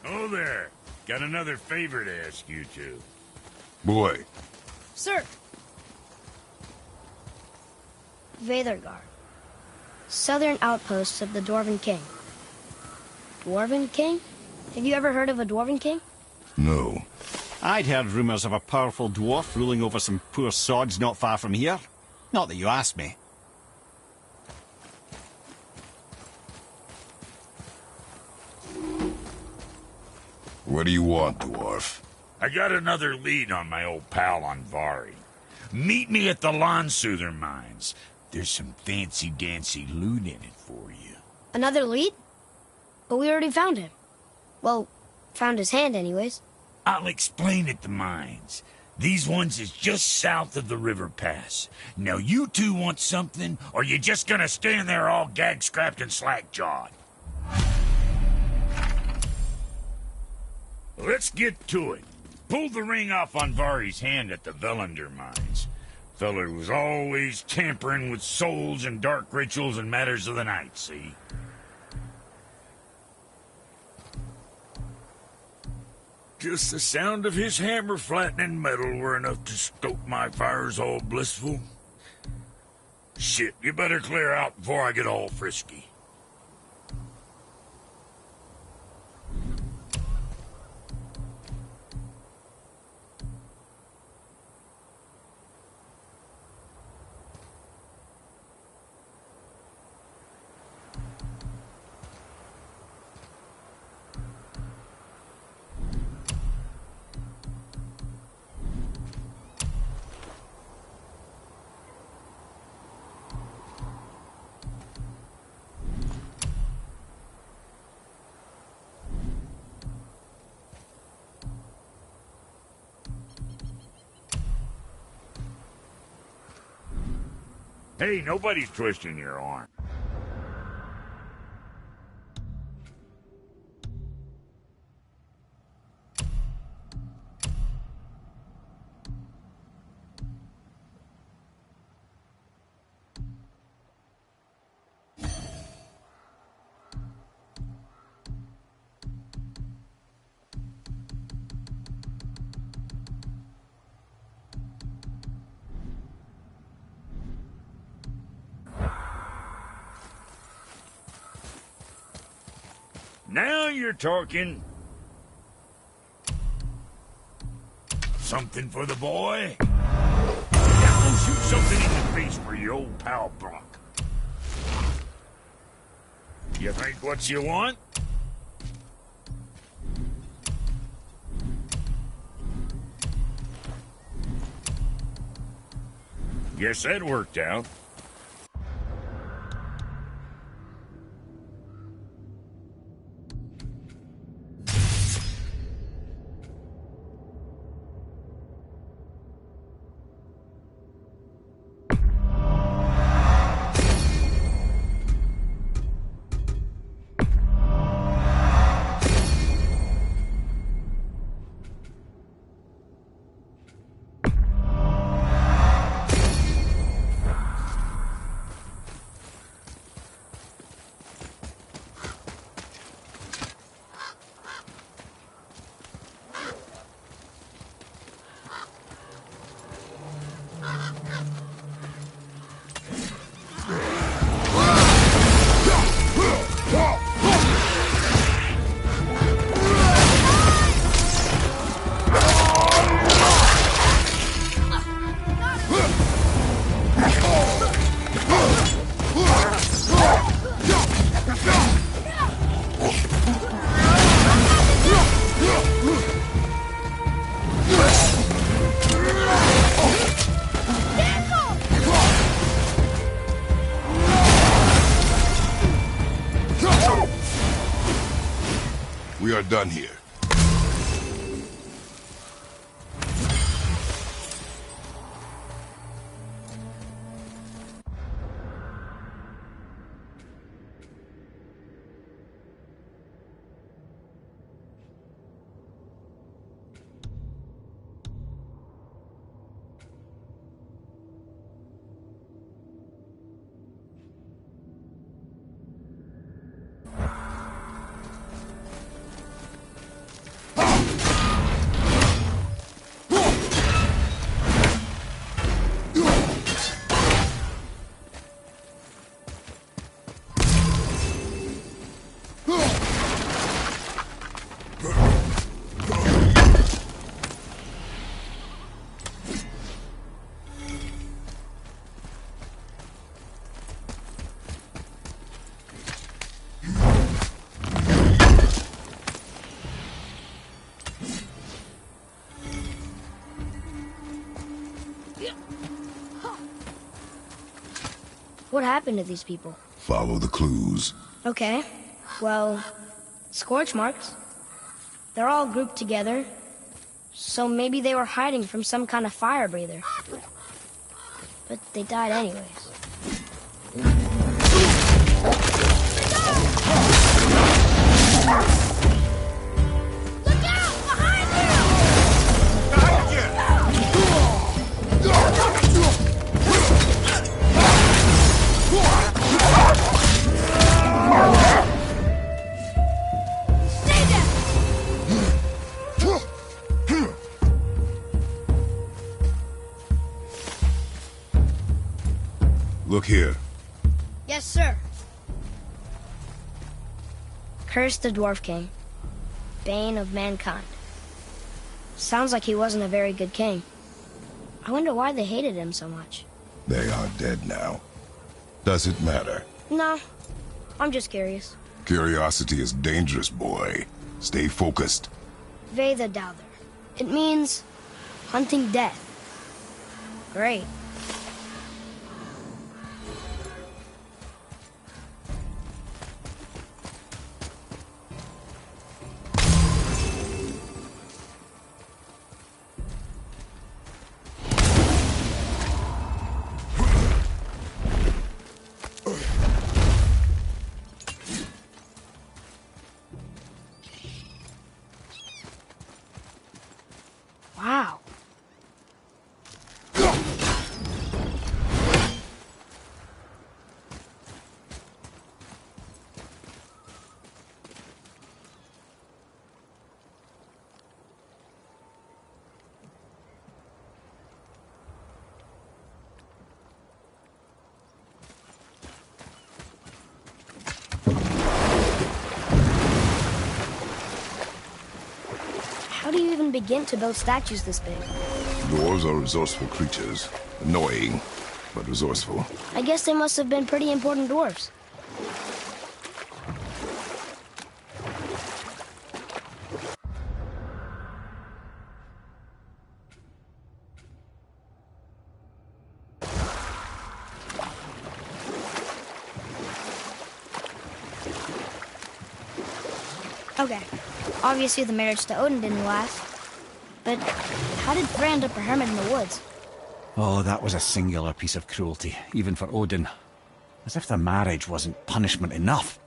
Oh there. Got another favor to ask you two. Boy. Sir. Veðurgard. Southern outposts of the Dwarven King. Dwarven King? Have you ever heard of a Dwarven King? No. I'd heard rumours of a powerful dwarf ruling over some poor sods not far from here. Not that you asked me. What do you want, dwarf? I got another lead on my old pal Andvari. Meet me at the Landsuther mines. There's some fancy-dancy loot in it for you. Another lead? But we already found him. Well, found his hand anyways. I'll explain at the mines. These ones is just south of the river pass. Now you two want something, or you just gonna stand there all gag-scrapped and slack-jawed? Let's get to it. Pulled the ring off on Vari's hand at the Velander mines. Feller was always tampering with souls and dark rituals and matters of the night, see? Just the sound of his hammer flattening metal were enough to stoke my fires all blissful. Shit, you better clear out before I get all frisky. Hey, nobody's twisting your arm. Now you're talking. Something for the boy? Now go shoot something in the face for your old pal Brock. You think what you want? Guess that worked out. We are done here. What happened to these people? Follow the clues. Okay. Well, scorch marks. They're all grouped together. So maybe they were hiding from some kind of fire breather. But they died anyways. Look out! Behind Look here. Yes, sir. Curse the Dwarf King. Bane of mankind. Sounds like he wasn't a very good king. I wonder why they hated him so much. They are dead now. Does it matter? No, I'm just curious. Curiosity is dangerous, boy. Stay focused. Ve the Douther. It means hunting death. Great. Wow. How do you even begin to build statues this big? Dwarves are resourceful creatures. Annoying, but resourceful. I guess they must have been pretty important dwarves. Okay. Obviously the marriage to Odin didn't last. But how did Frey end up a hermit in the woods? Oh, that was a singular piece of cruelty, even for Odin. As if the marriage wasn't punishment enough.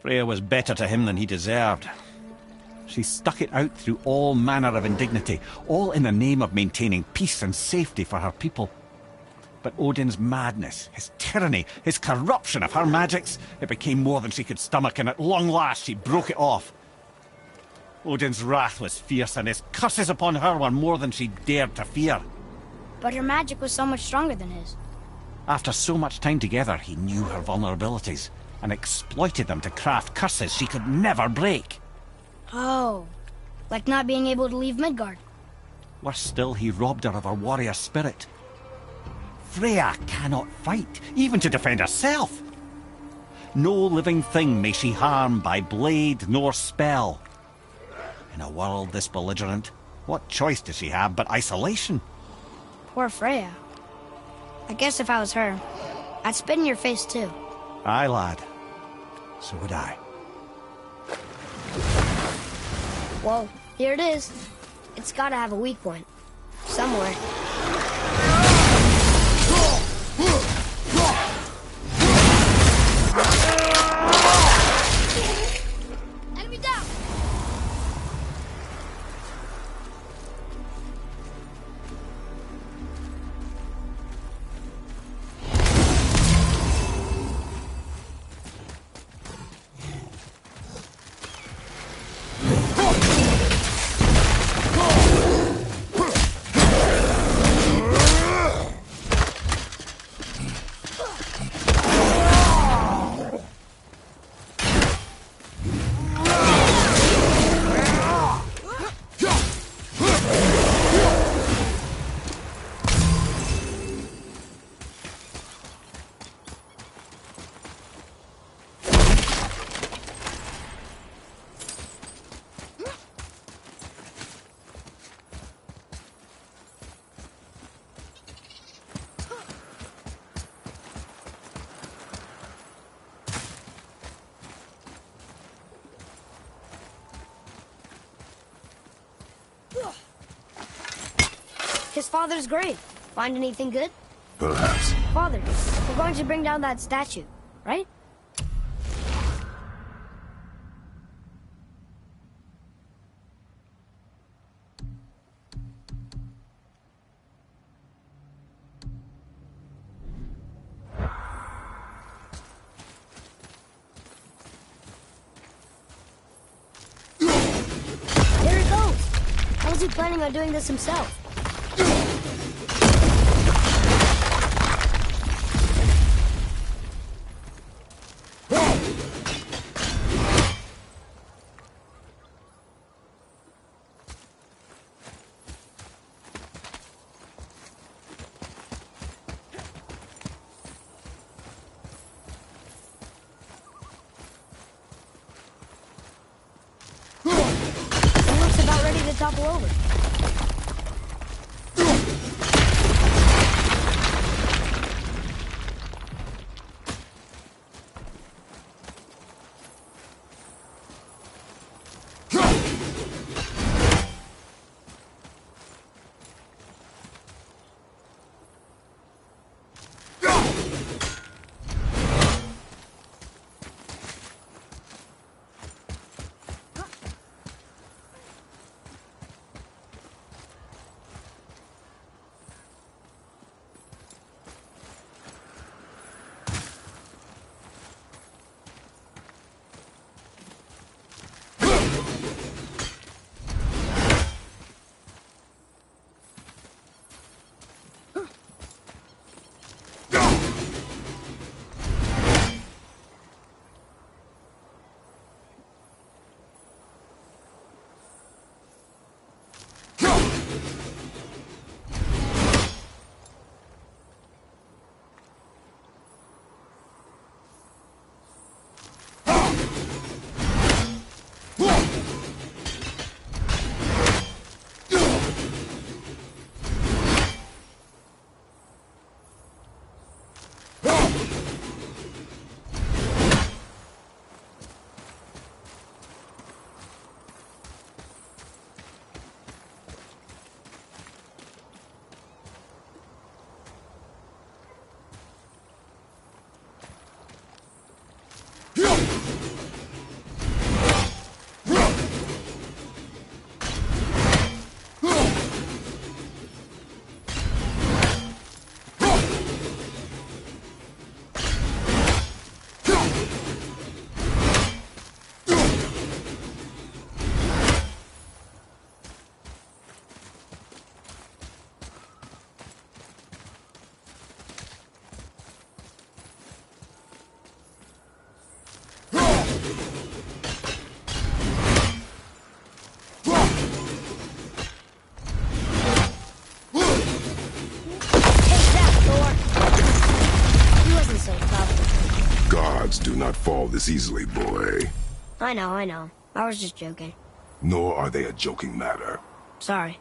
Freya was better to him than he deserved. She stuck it out through all manner of indignity, all in the name of maintaining peace and safety for her people. But Odin's madness, his tyranny, his corruption of her magics, it became more than she could stomach, and at long last she broke it off. Odin's wrath was fierce, and his curses upon her were more than she dared to fear. But her magic was so much stronger than his. After so much time together, he knew her vulnerabilities, and exploited them to craft curses she could never break. Oh, like not being able to leave Midgard. Worse still, he robbed her of her warrior spirit. Freya cannot fight, even to defend herself. No living thing may she harm by blade nor spell. In a world this belligerent, what choice does she have but isolation? Poor Freya. I guess if I was her, I'd spit in your face too. Aye, lad. So would I. Whoa, here it is. It's gotta have a weak point. Somewhere. Enemy down! his father's grave. Find anything good? Perhaps. Father, we're going to bring down that statue, right? There he goes! How was he planning on doing this himself? He looks about ready to topple over. Do not fall this easily, boy. I know. I was just joking. Nor are they a joking matter. Sorry.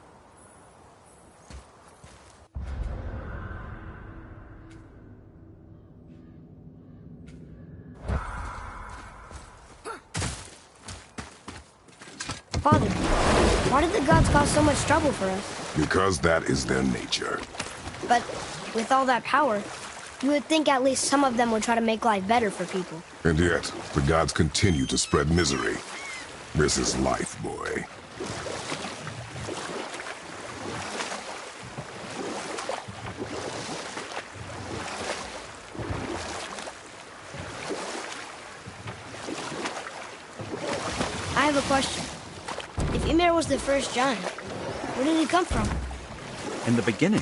Father, why did the gods cause so much trouble for us? Because that is their nature. But with all that power, you would think at least some of them would try to make life better for people. And yet, the gods continue to spread misery. This is life, boy. I have a question. If Ymir was the first giant, where did he come from? In the beginning,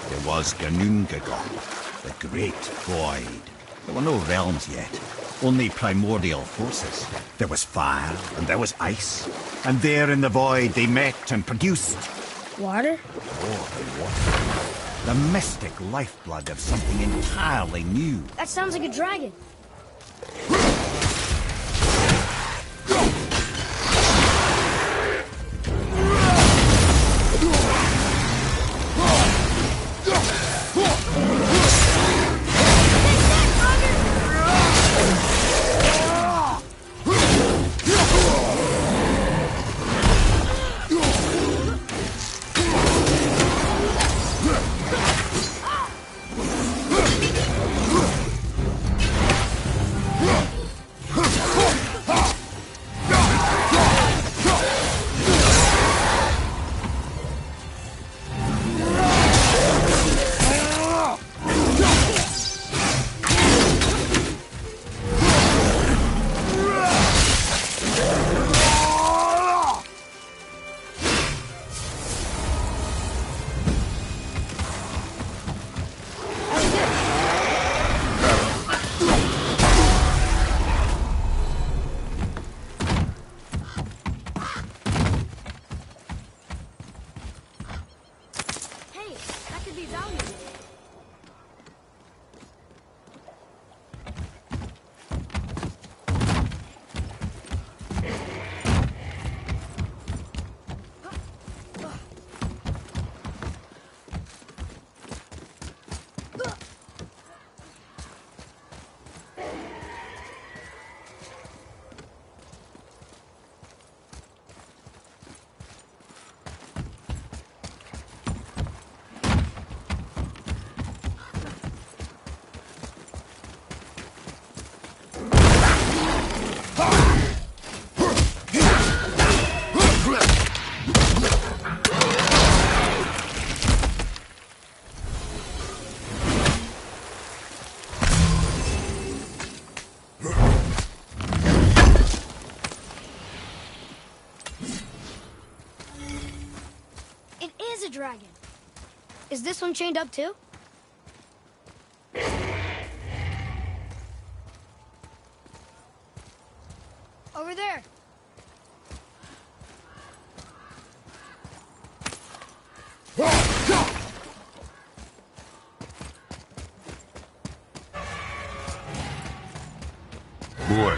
there was Ginnungagap, the Great Void. There were no realms yet, only primordial forces. There was fire, and there was ice. And there in the void they met and produced... Water? More than water. The mystic lifeblood of something entirely new. That sounds like a dragon. dragon. Is this one chained up too? Over there. Boy,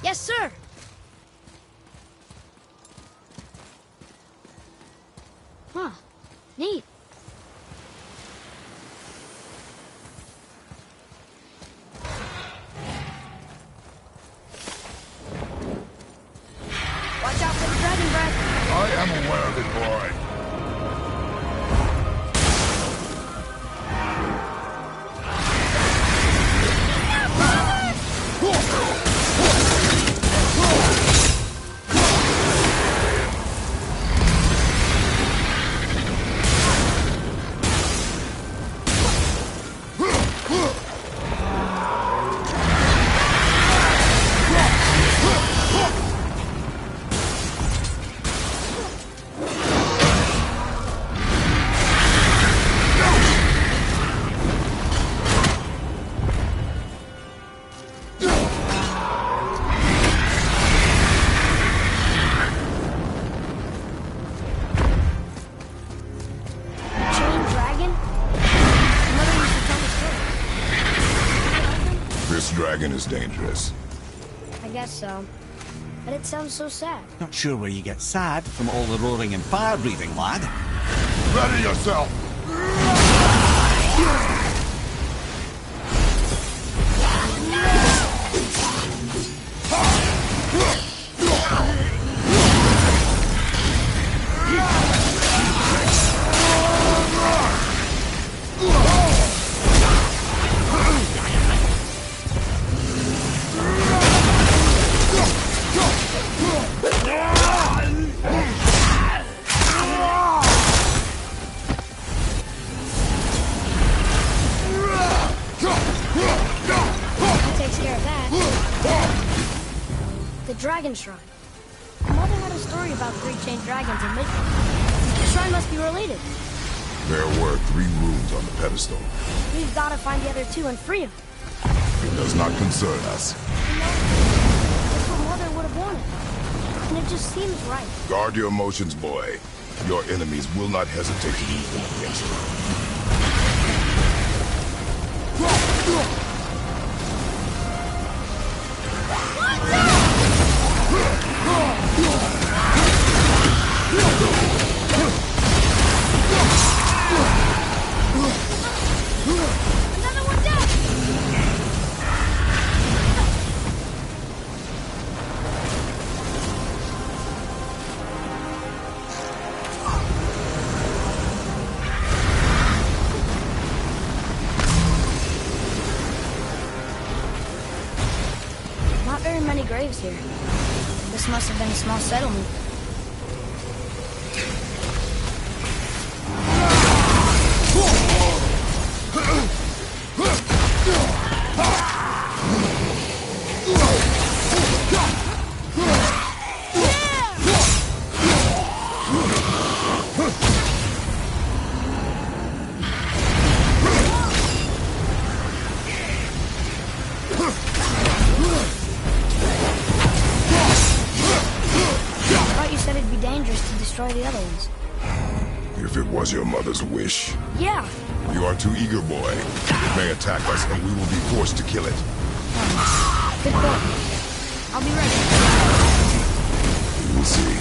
Yes, sir. Huh. Neat. Watch out for the dragon breath. I am aware of it, boy. Chain dragon? Mother used to tell me stories. This dragon is dangerous. I guess so. But it sounds so sad. Not sure where you get sad from all the roaring and fire breathing, lad. Ready yourself! That takes care of that. The Dragon Shrine. Mother had a story about 3 chained dragons in Midgard. The shrine must be related. There were 3 runes on the pedestal. We've got to find the other 2 and free them. It does not concern us. You know, that's what Mother would have wanted. And it just seems right. Guard your emotions, boy. Your enemies will not hesitate to use them against you. Another one down! Not very many graves here. This must have been a small settlement. I thought you said it'd be dangerous to destroy the other ones. If it was your mother's wish. Yeah, You are too eager, boy. It may attack us, and we will be forced to kill it. good point. I'll be ready. We will see.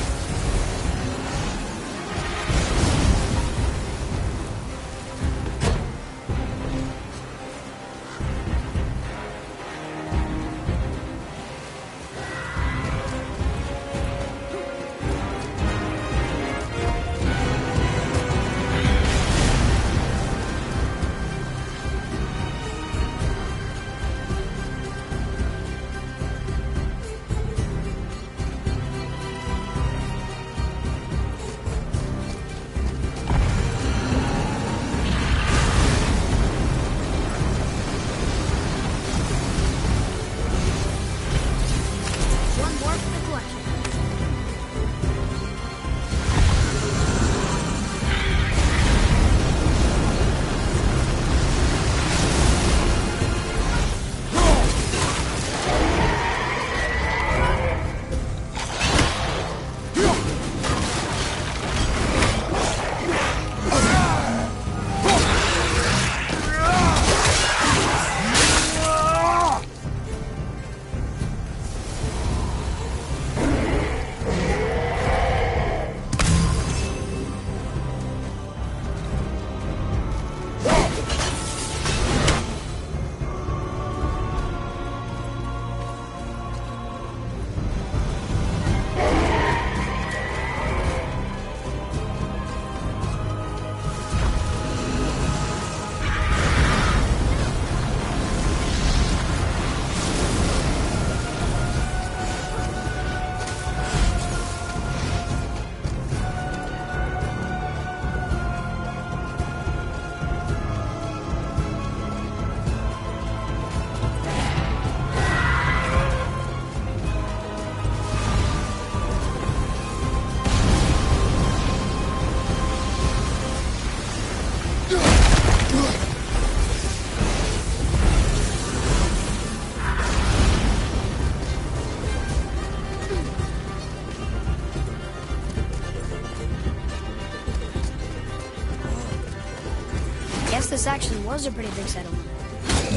this actually was a pretty big settlement.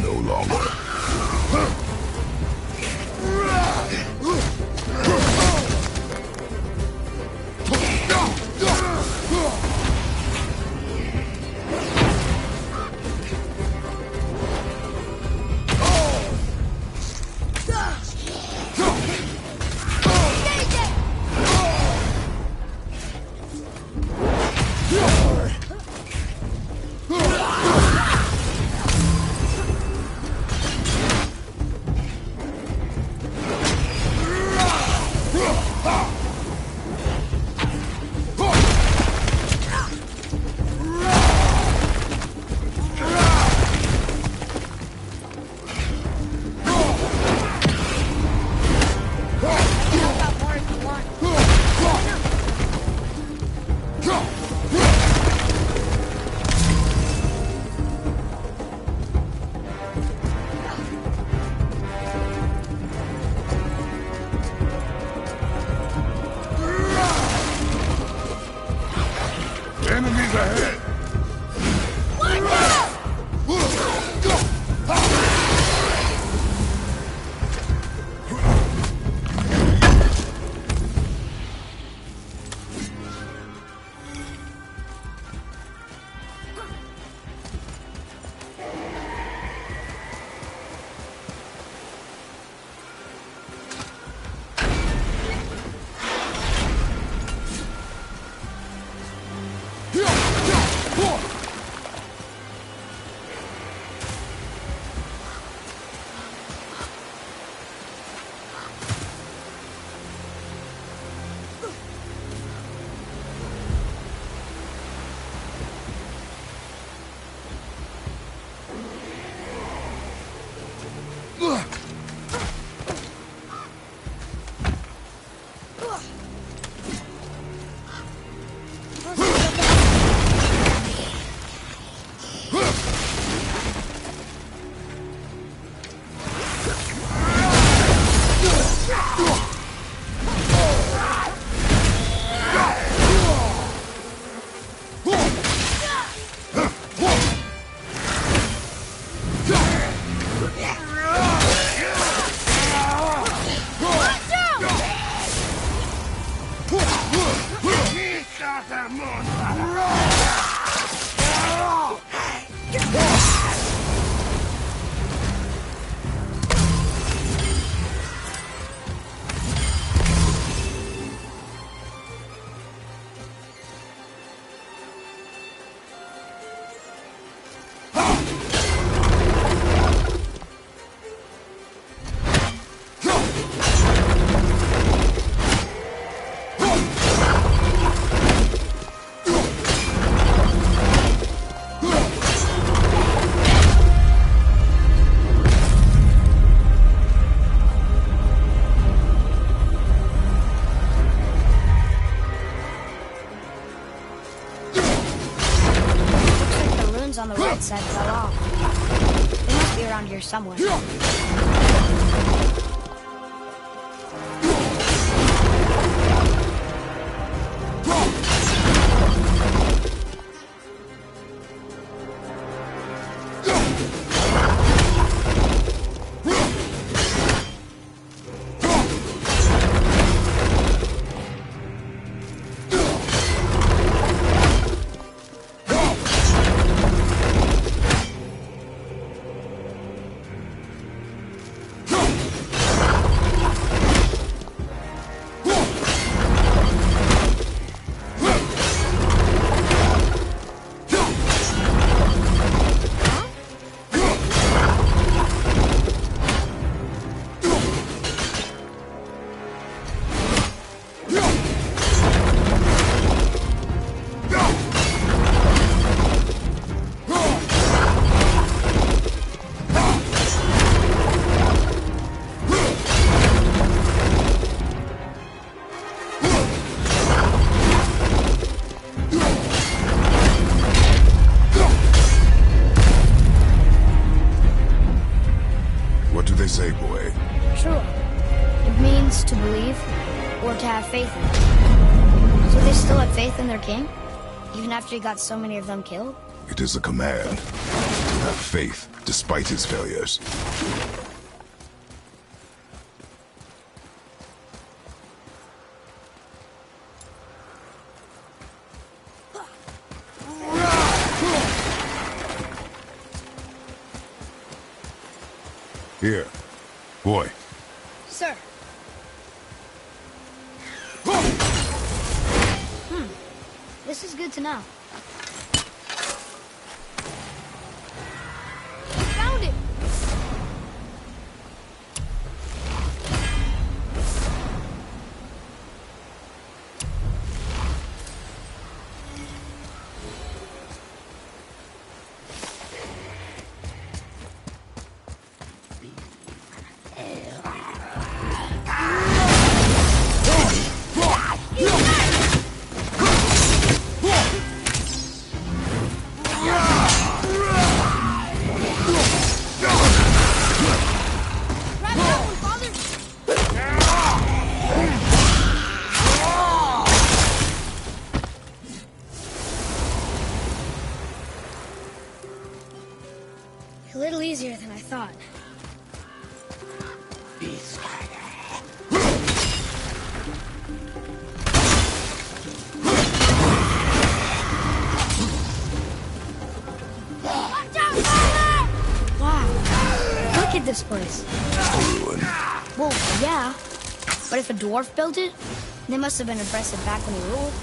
No longer. Enemies ahead! On the right side fell off. They must be around here somewhere. say, boy? True. It means to believe, or to have faith in. So they still had faith in their king? Even after he got so many of them killed? It is a command to have faith despite his failures. Here, boy. Sir. This is good to know. Found it! A little easier than I thought. Wow, look at this place. Ruin. Well, yeah, but if a dwarf built it, they must have been impressive back when he ruled.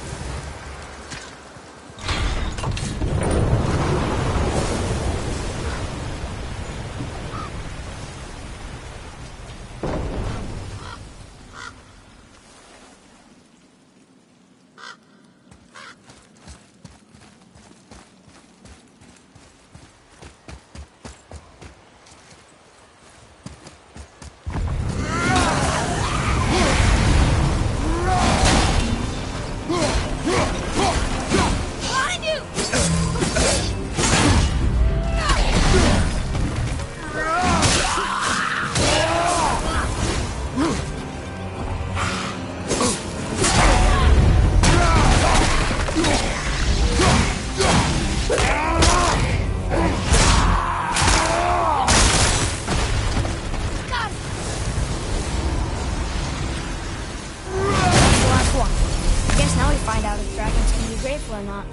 Find out if dragons can be grateful or not.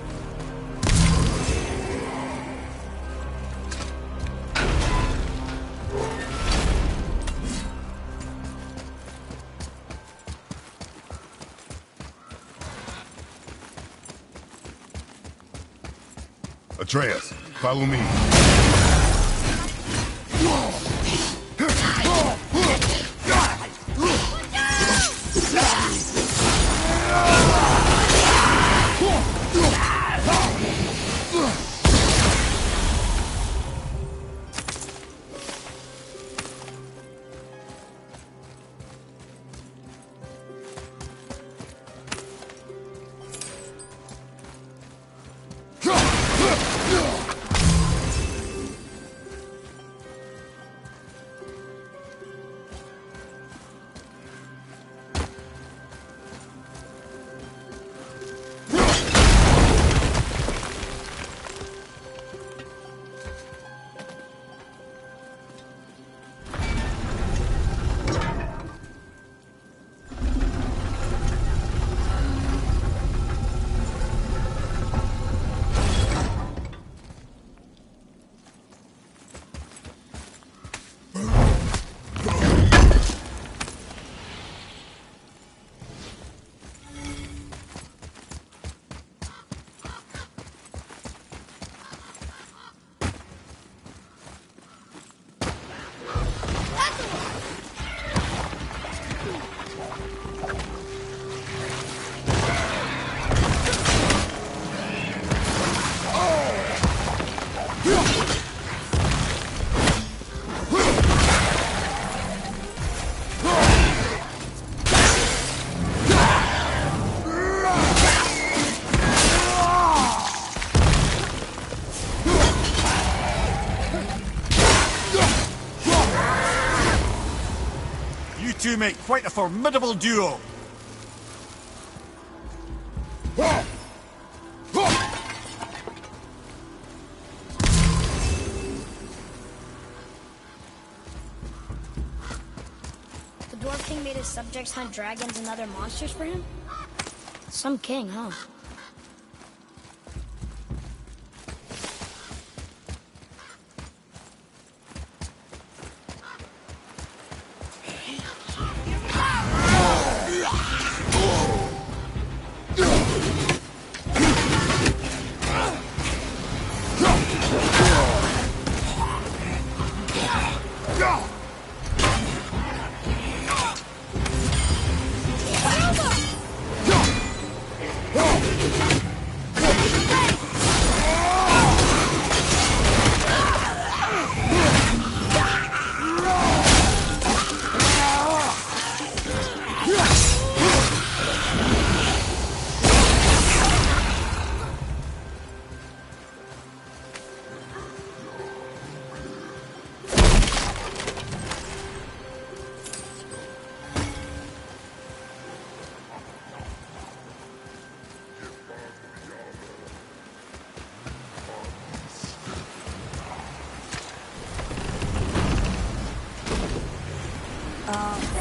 Atreus, follow me. You two make quite a formidable duo. made his subjects hunt dragons and other monsters for him? Some king, huh?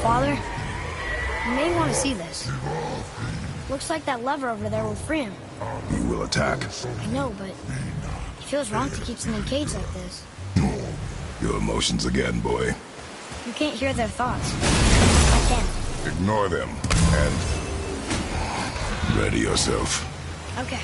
Father? You may want to see this. Looks like that lever over there will free him. He will attack. I know, but it feels wrong to keep someone caged like this. Your emotions again, boy. You can't hear their thoughts. I can. Ignore them, and ready yourself. Okay.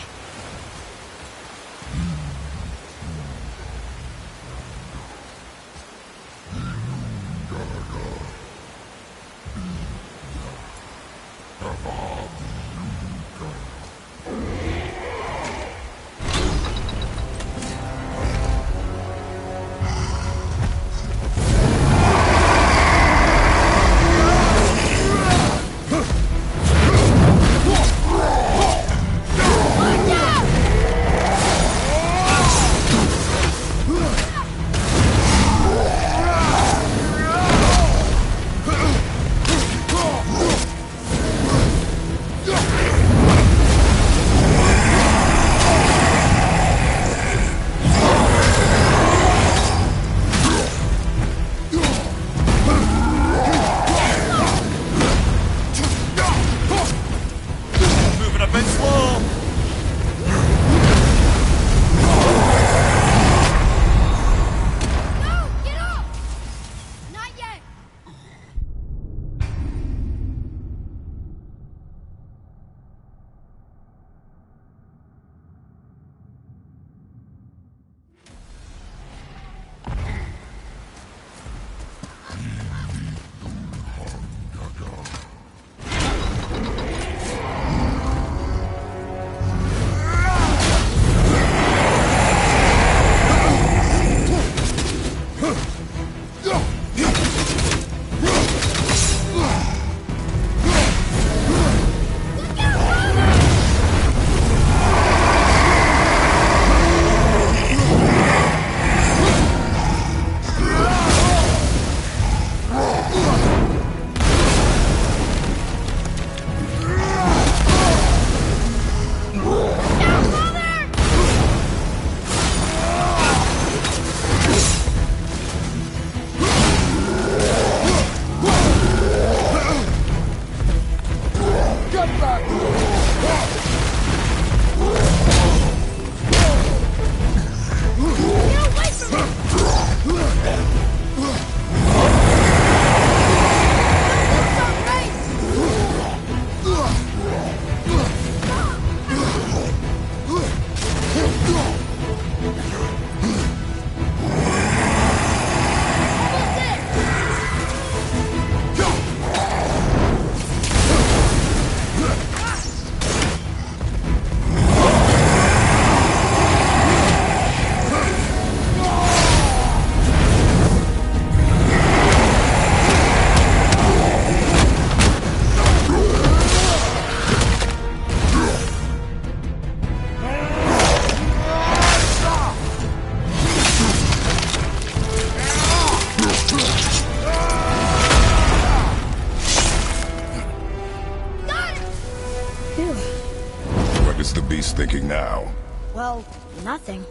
thinking now? Well, nothing.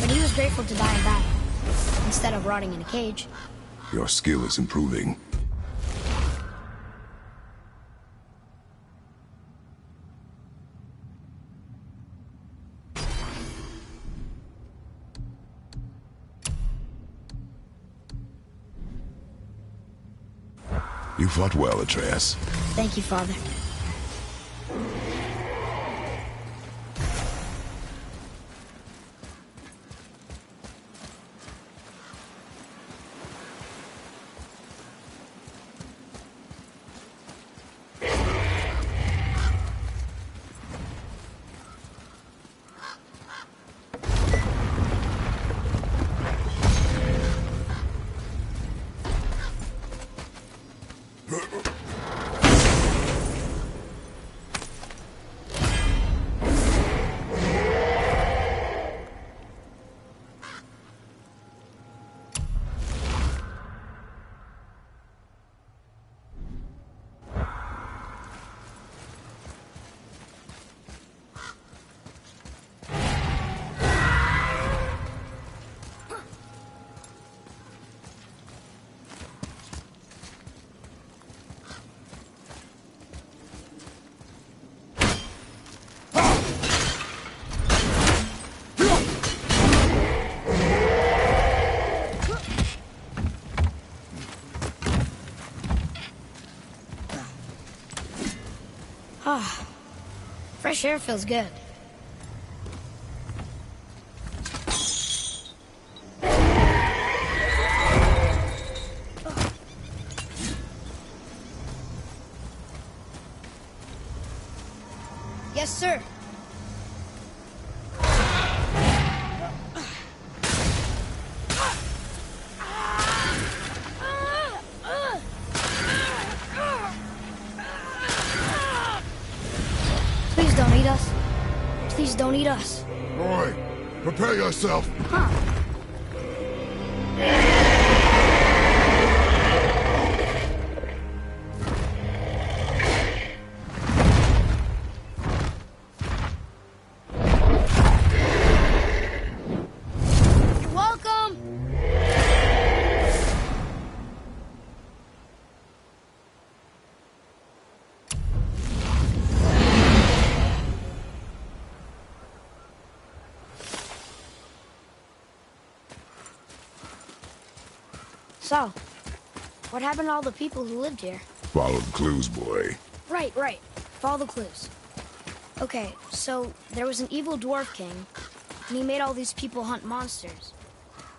But he was grateful to die in battle, instead of rotting in a cage. Your skill is improving. You fought well, Atreus. Thank you, Father. Ah, fresh air feels good. Yes, sir. Please don't eat us. Please don't eat us. Boy, prepare yourself. Huh. You're welcome. So, what happened to all the people who lived here? Follow the clues, boy. Right. Follow the clues. Okay, so there was an evil dwarf king, and he made all these people hunt monsters.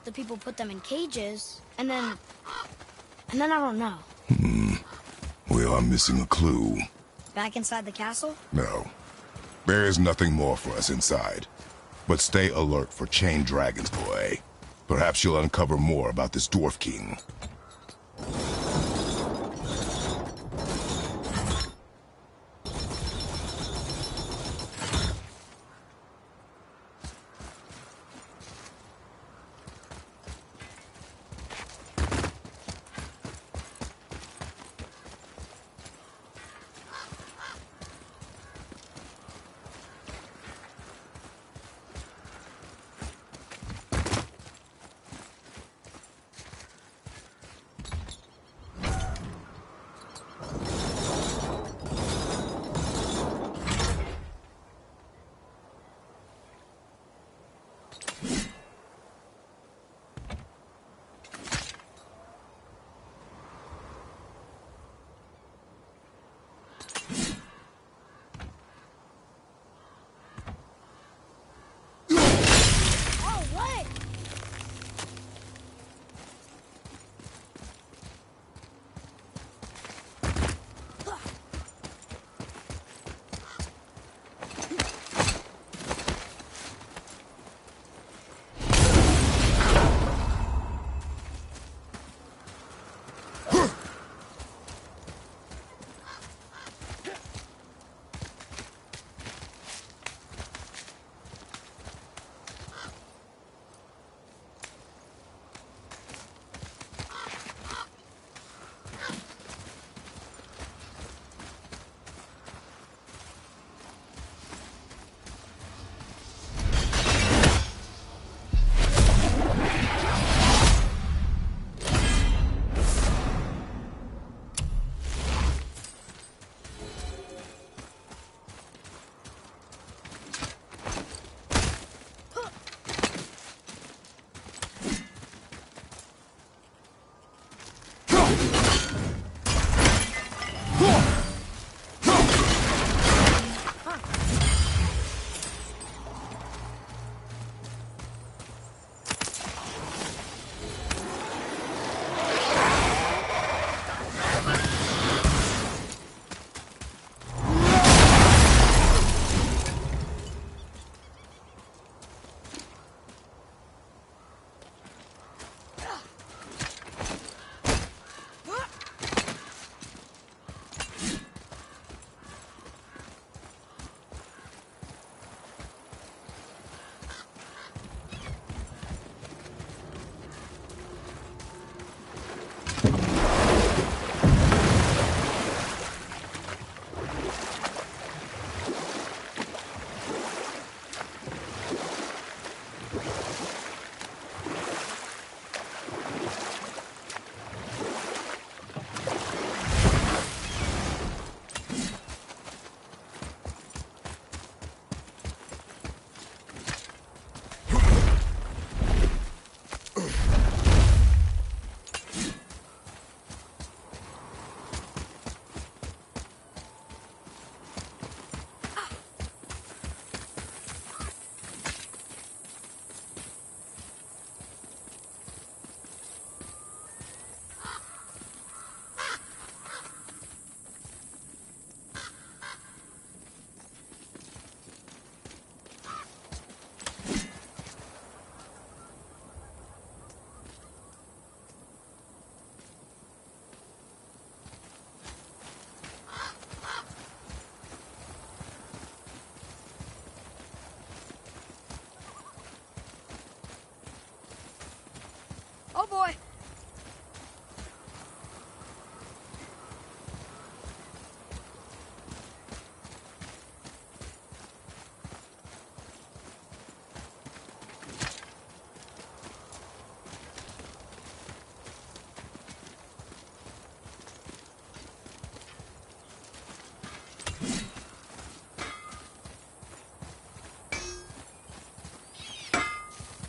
The people put them in cages, and then I don't know. We are missing a clue. Back inside the castle? No. There is nothing more for us inside. But stay alert for chained dragons, boy. Perhaps you'll uncover more about this dwarf king.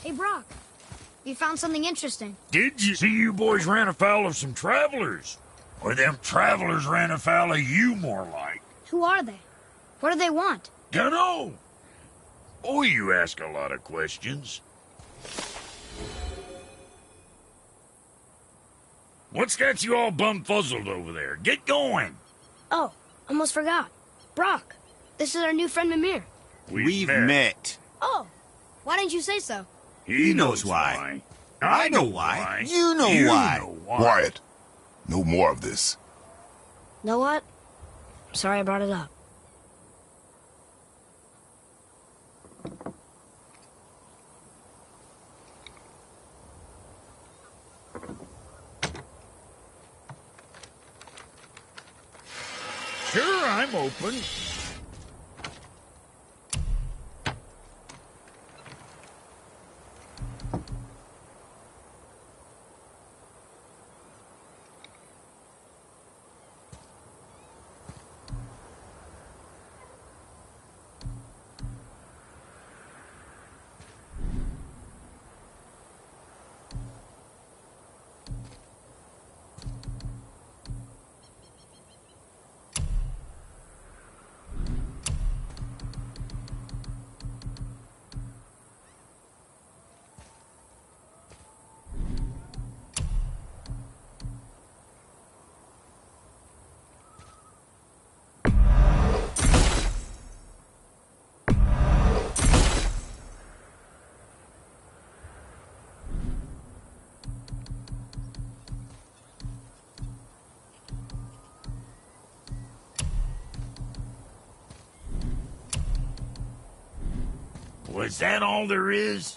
Hey, Brock. You found something interesting. Did you see you boys ran afoul of some travelers? Or them travelers ran afoul of you, more like? Who are they? What do they want? Dunno. Oh, you ask a lot of questions. What's got you all bum-fuzzled over there? Get going. Oh, almost forgot. Brock, this is our new friend Mimir. We've met. Oh, why didn't you say so? He knows why. I know why. You know why. Quiet. No more of this. Know what? Sorry I brought it up. Sure, I'm open. Was that all there is?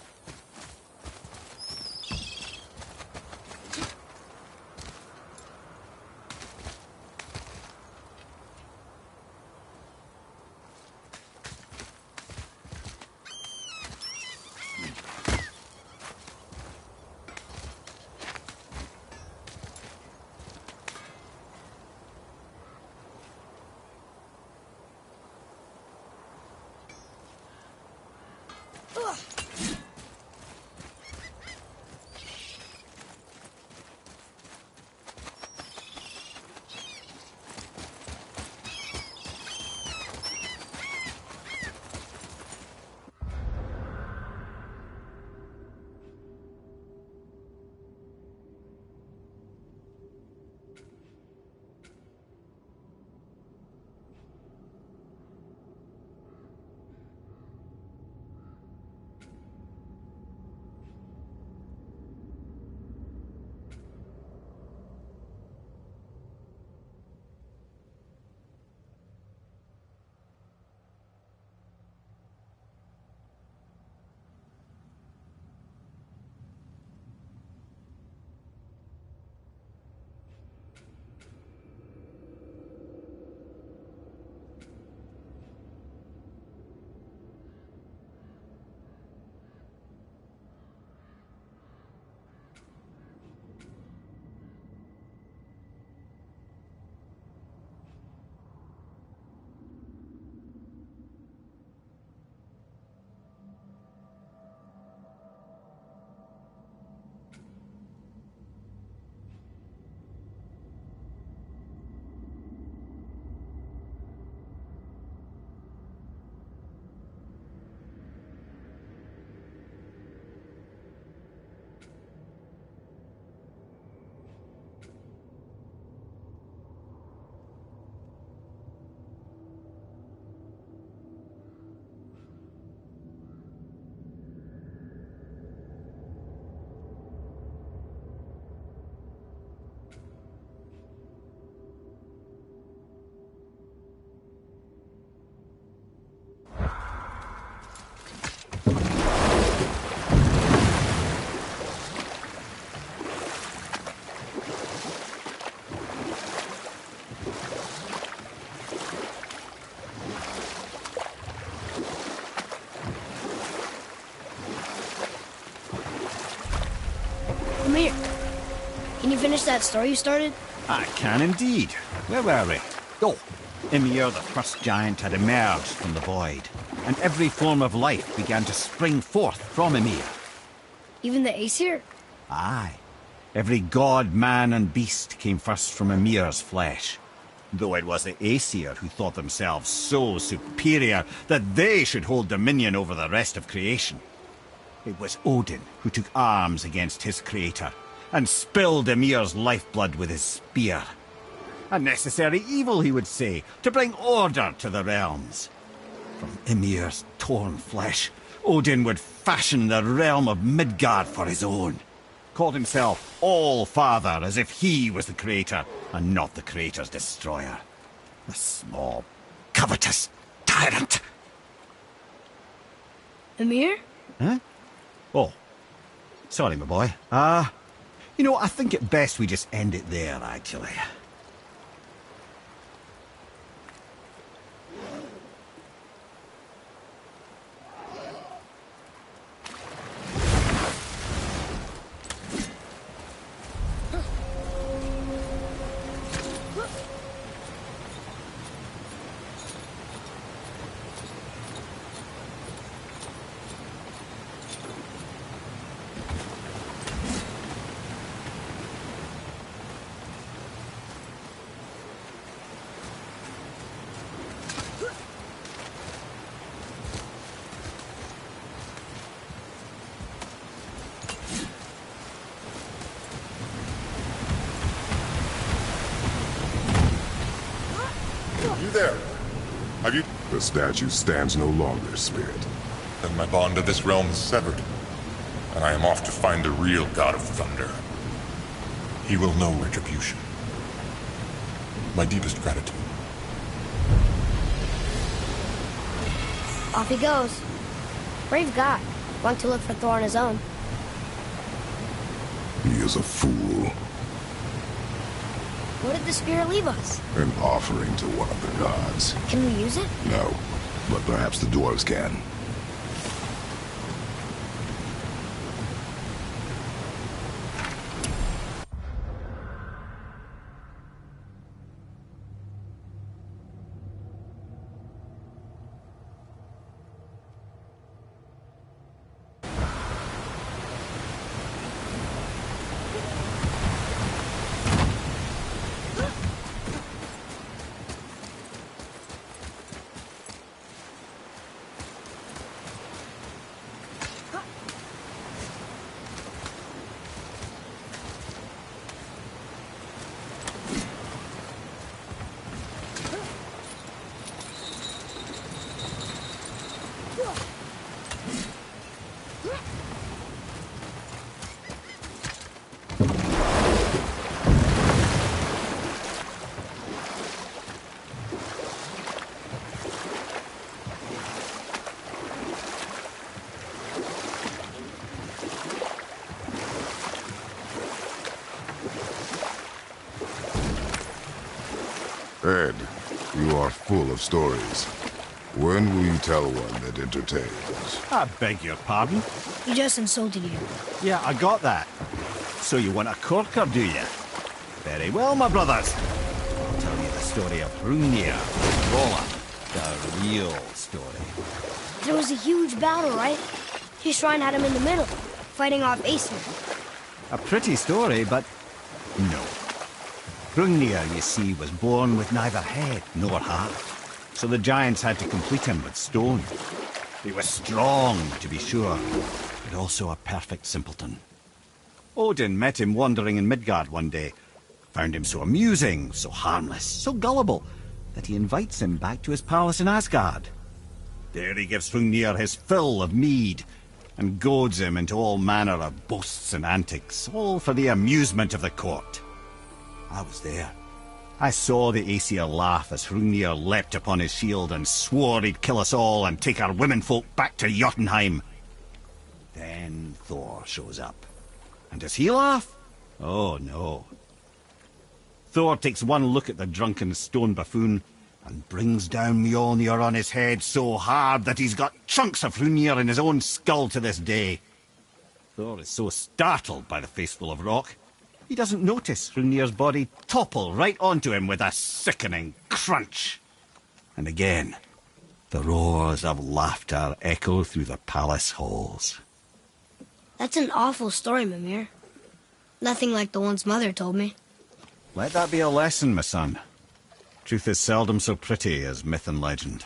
Mimir, can you finish that story you started? I can indeed. Where were we? Oh, Ymir, the first giant, had emerged from the void, and every form of life began to spring forth from Ymir. Even the Aesir? Aye. Every god, man, and beast came first from Ymir's flesh. Though it was the Aesir who thought themselves so superior that they should hold dominion over the rest of creation. It was Odin who took arms against his creator, and spilled Ymir's lifeblood with his spear. A necessary evil, he would say, to bring order to the realms. From Ymir's torn flesh, Odin would fashion the realm of Midgard for his own. Called himself All-Father, as if he was the creator, and not the creator's destroyer. The small, covetous tyrant! Ymir? Huh? Oh. Sorry, my boy. You know, I think it best we just end it there, actually. You there? Have you... The statue stands no longer, Spirit. Then my bond to this realm is severed, and I am off to find the real God of Thunder. He will know retribution. My deepest gratitude. Off he goes. Brave guy. One to look for Thor on his own. He is a fool. What did the spear leave us? An offering to one of the gods. Can we use it? No, but perhaps the dwarves can. Ed, you are full of stories. When will you tell one that entertains? I beg your pardon? He just insulted you. Yeah, I got that. So you want a corker, do you? Very well, my brothers. I'll tell you the story of Hrungnir, Rolla, the real story. There was a huge battle, right? His shrine had him in the middle, fighting off Aesir. A pretty story, but no. Hrungnir, you see, was born with neither head nor heart, so the giants had to complete him with stone. He was strong, to be sure, but also a perfect simpleton. Odin met him wandering in Midgard one day, found him so amusing, so harmless, so gullible, that he invites him back to his palace in Asgard. There he gives Hrungnir his fill of mead, and goads him into all manner of boasts and antics, all for the amusement of the court. I was there. I saw the Aesir laugh as Hrungnir leapt upon his shield and swore he'd kill us all and take our womenfolk back to Jotunheim. Then Thor shows up. And does he laugh? Oh, no. Thor takes one look at the drunken stone buffoon and brings down Mjolnir on his head so hard that he's got chunks of Hrungnir in his own skull to this day. Thor is so startled by the face full of rock, he doesn't notice Hrungnir's body topple right onto him with a sickening crunch. And again, the roars of laughter echo through the palace halls. That's an awful story, Mimir. Nothing like the ones Mother told me. Let that be a lesson, my son. Truth is seldom so pretty as myth and legend.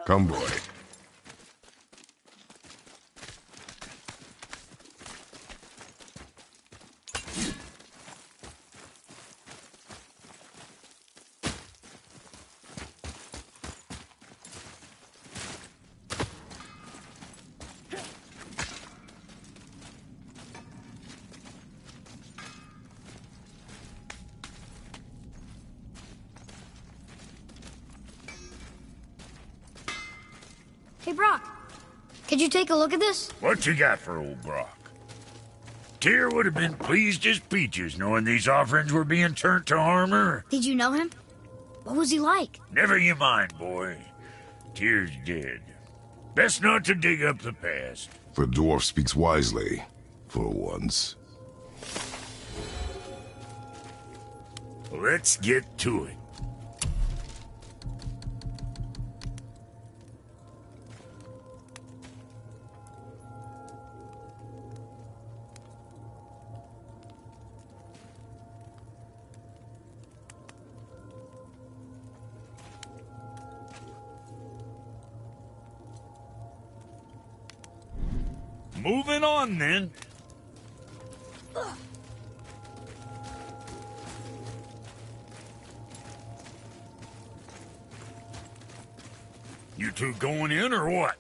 Come, boy. Hey, Brock. Could you take a look at this? What you got for old Brock? Tyr would have been pleased as peaches knowing these offerings were being turned to armor. Did you know him? What was he like? Never you mind, boy. Tyr's dead. Best not to dig up the past. The dwarf speaks wisely, for once. Let's get to it. Moving on, then. You two going in, or what?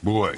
Boy.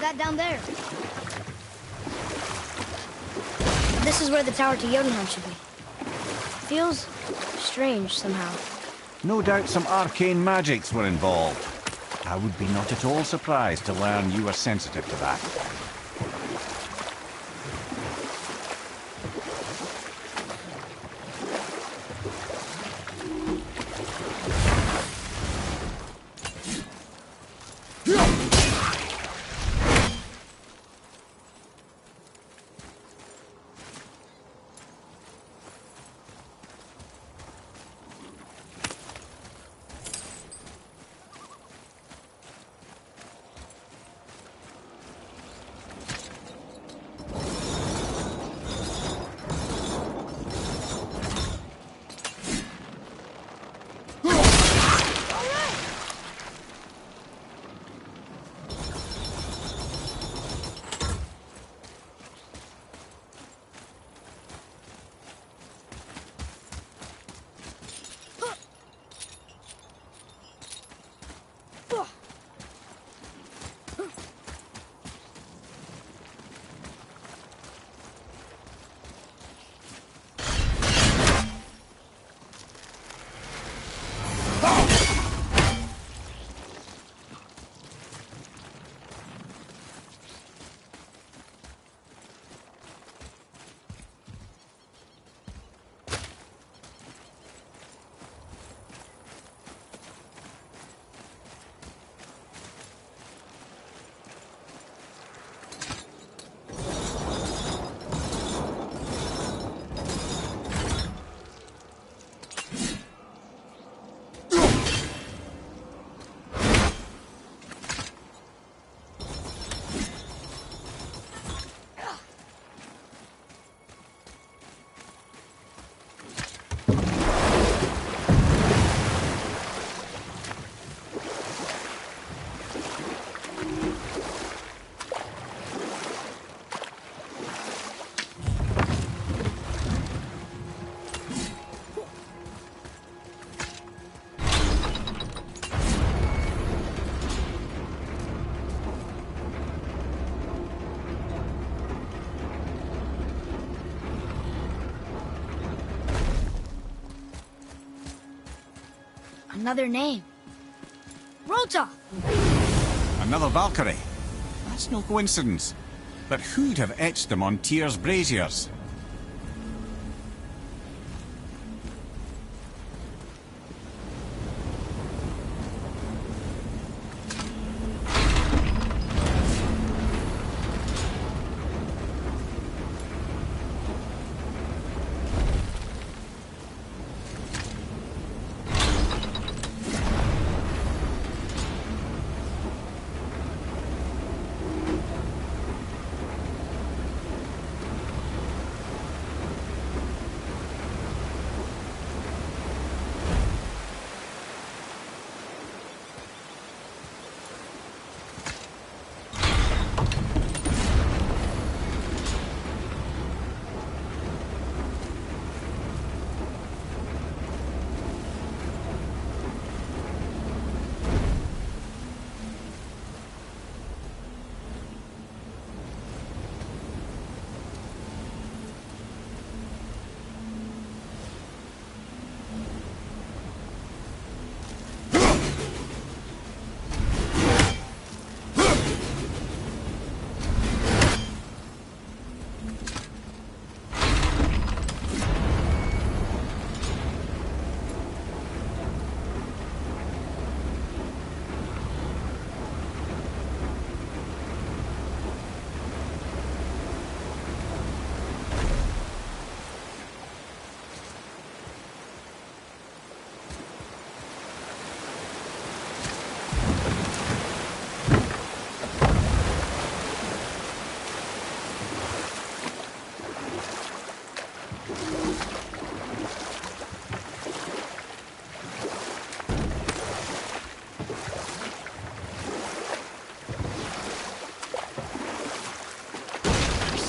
That down there. This is where the tower to Jotunheim should be. Feels strange somehow. No doubt some arcane magics were involved. I would be not at all surprised to learn you were sensitive to that. Another name. Rota! Another Valkyrie. That's no coincidence. But who'd have etched them on Tyr's braziers?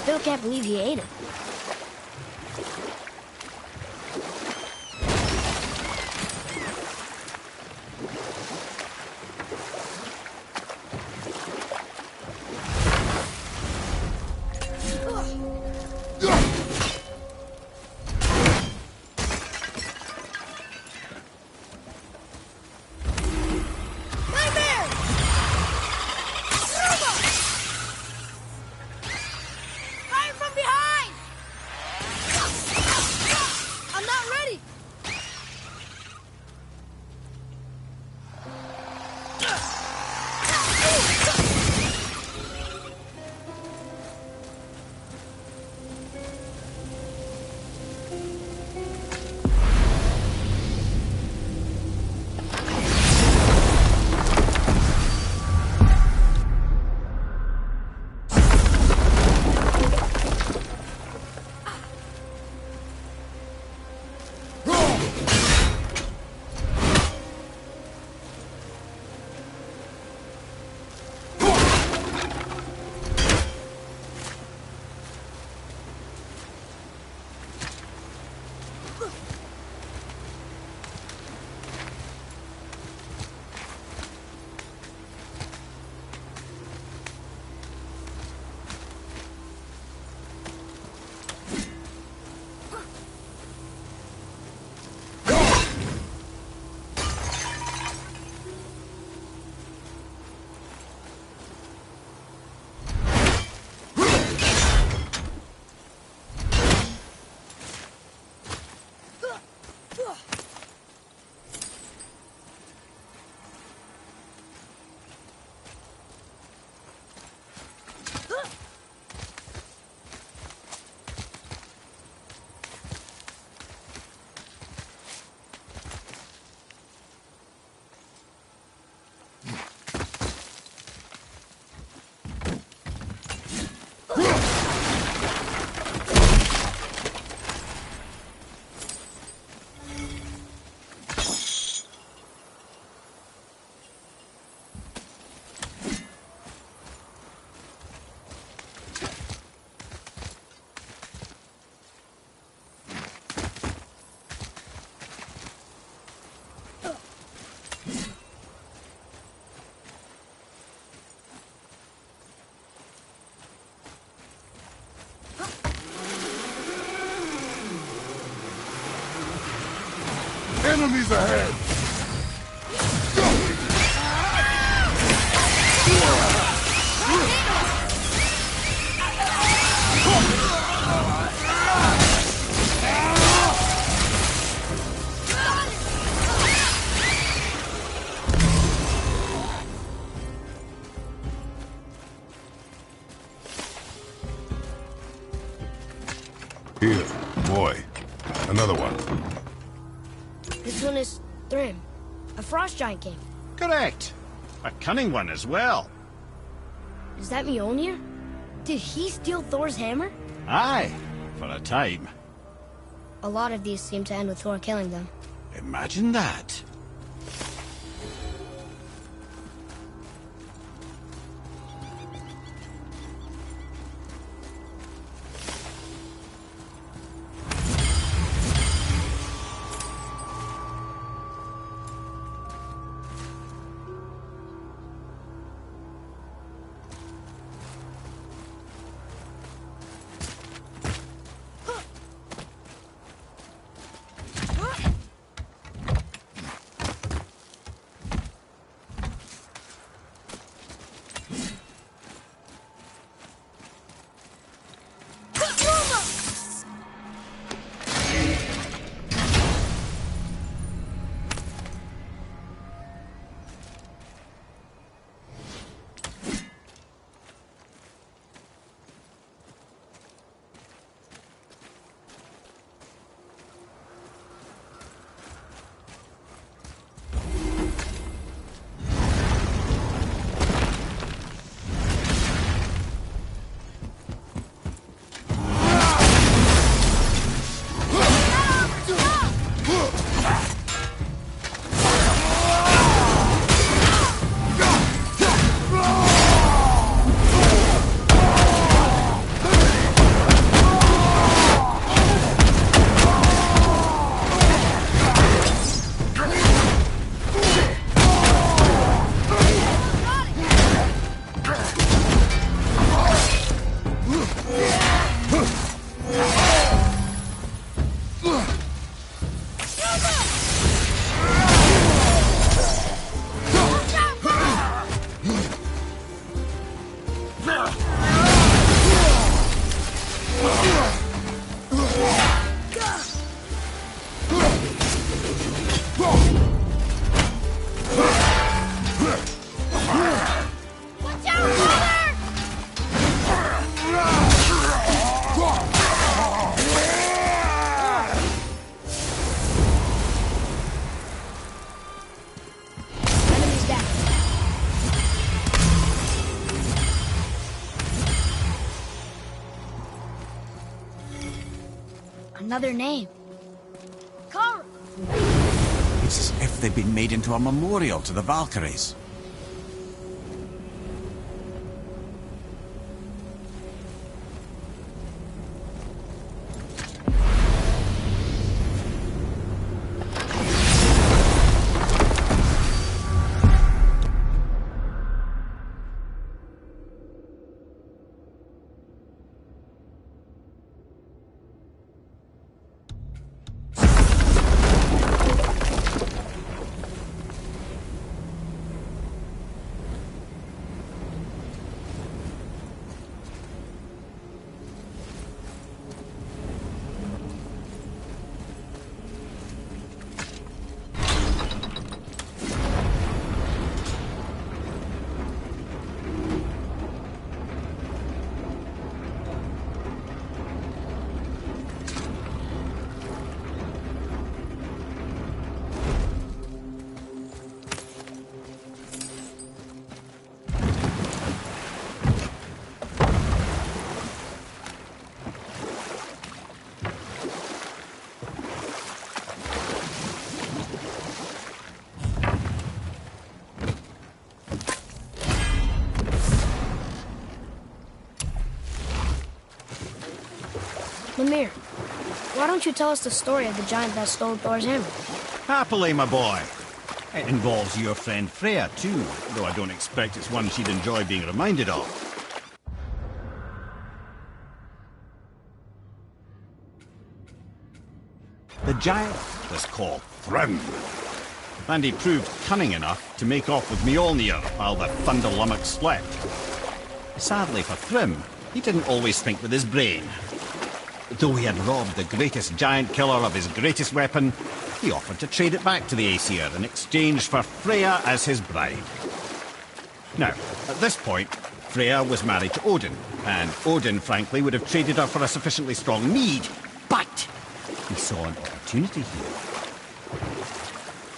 Still can't believe he ate it. Enemies ahead! Here, boy. Another one. This one is Thrym, a frost giant king. Correct. A cunning one as well. Is that Mjolnir? Did he steal Thor's hammer? Aye, for a time. A lot of these seem to end with Thor killing them. Imagine that. Another name. Kara! It's as if they've been made into a memorial to the Valkyries. Mimir, why don't you tell us the story of the giant that stole Thor's hammer? Happily, my boy. It involves your friend Freya, too, though I don't expect it's one she'd enjoy being reminded of. The giant was called Thrym. And he proved cunning enough to make off with Mjolnir while the Thunder Lummox slept. Sadly for Thrym, he didn't always think with his brain. Though he had robbed the greatest giant killer of his greatest weapon, he offered to trade it back to the Aesir in exchange for Freya as his bride. Now, at this point, Freya was married to Odin, and Odin, frankly, would have traded her for a sufficiently strong need, but he saw an opportunity here.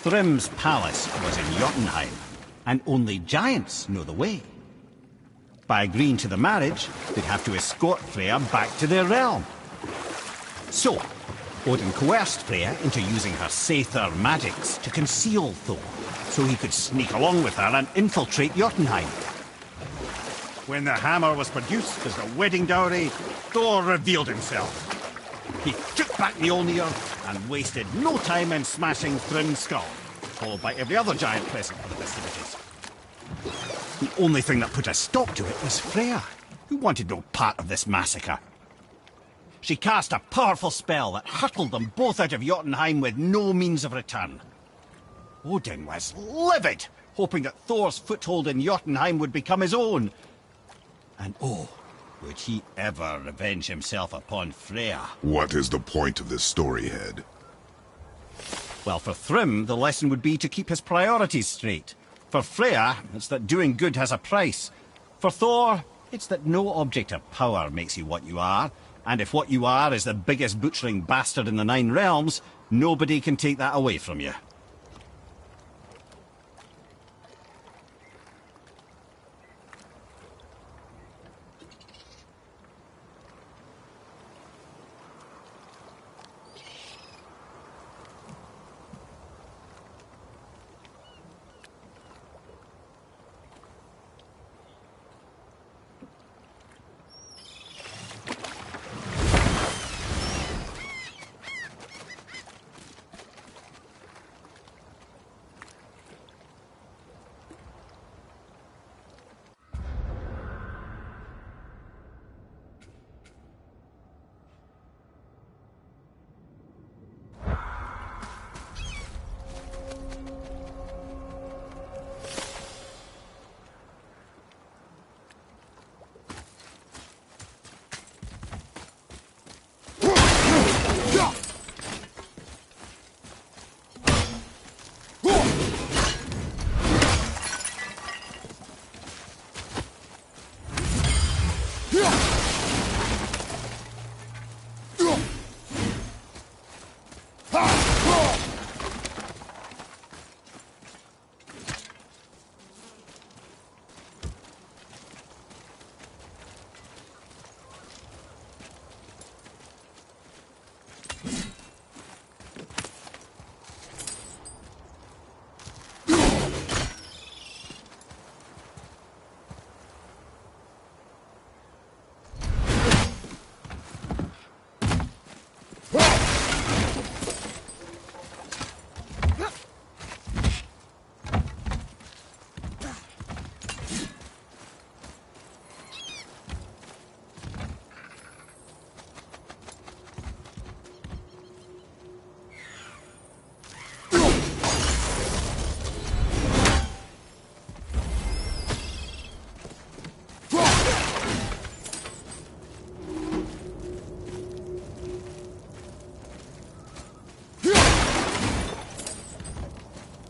Thrym's palace was in Jotunheim, and only giants know the way. By agreeing to the marriage, they'd have to escort Freya back to their realm. So, Odin coerced Freya into using her Seithar magics to conceal Thor, so he could sneak along with her and infiltrate Jotunheim. When the hammer was produced as the wedding dowry, Thor revealed himself. He took back Mjolnir and wasted no time in smashing Thrym's skull, followed by every other giant present for the festivities. The only thing that put a stop to it was Freya, who wanted no part of this massacre. She cast a powerful spell that hurtled them both out of Jotunheim with no means of return. Odin was livid, hoping that Thor's foothold in Jotunheim would become his own. And oh, would he ever revenge himself upon Freya? What is the point of this story, Head? Well, for Thrym, the lesson would be to keep his priorities straight. For Freya, it's that doing good has a price. For Thor, it's that no object of power makes you what you are. And if what you are is the biggest butchering bastard in the Nine Realms, nobody can take that away from you.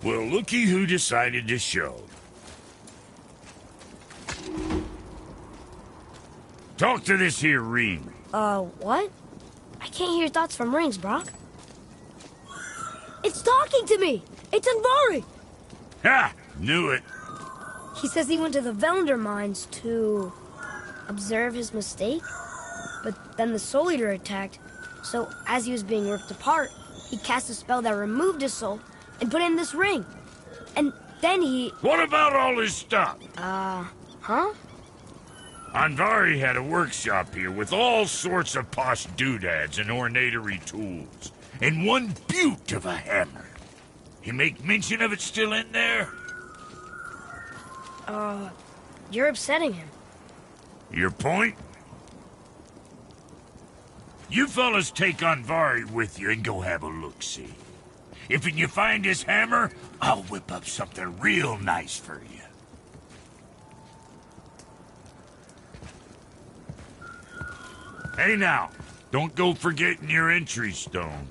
Well, looky who decided to show. Talk to this here Reem. What? I can't hear thoughts from rings, Brock. It's talking to me! It's Andvari! Ha! Knew it. He says he went to the Velnder mines to observe his mistake, but then the Soul Eater attacked, so as he was being ripped apart, he cast a spell that removed his soul and put it in this ring. And then he... What about all his stuff? Huh? Andvari had a workshop here with all sorts of posh doodads and ornatery tools, and one beaut of a hammer. You make mention of it still in there? You're upsetting him. Your point? You fellas take Andvari with you and go have a look-see. If you find his hammer, I'll whip up something real nice for you. Hey now, don't go forgetting your entry stone.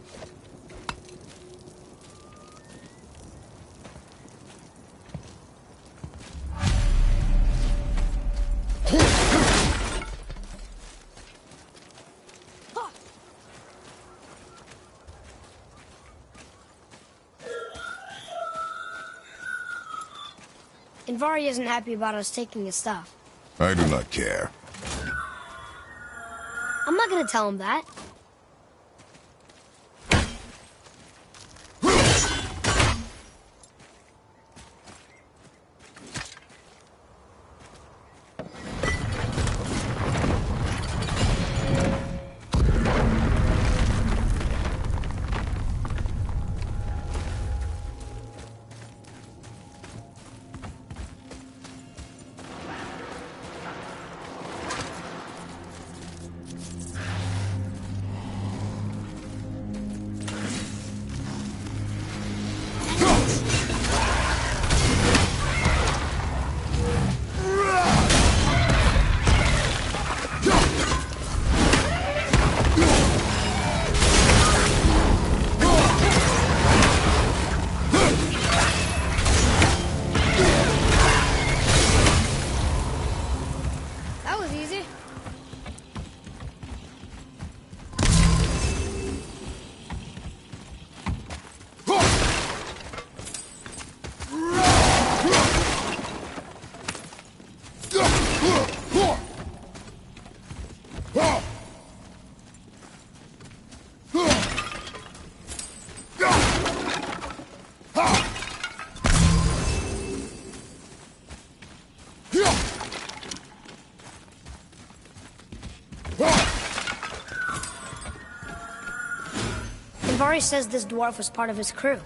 Andvari isn't happy about us taking his stuff. I do not care. I'm not gonna tell him that. That was easy. Andvari says this dwarf was part of his crew.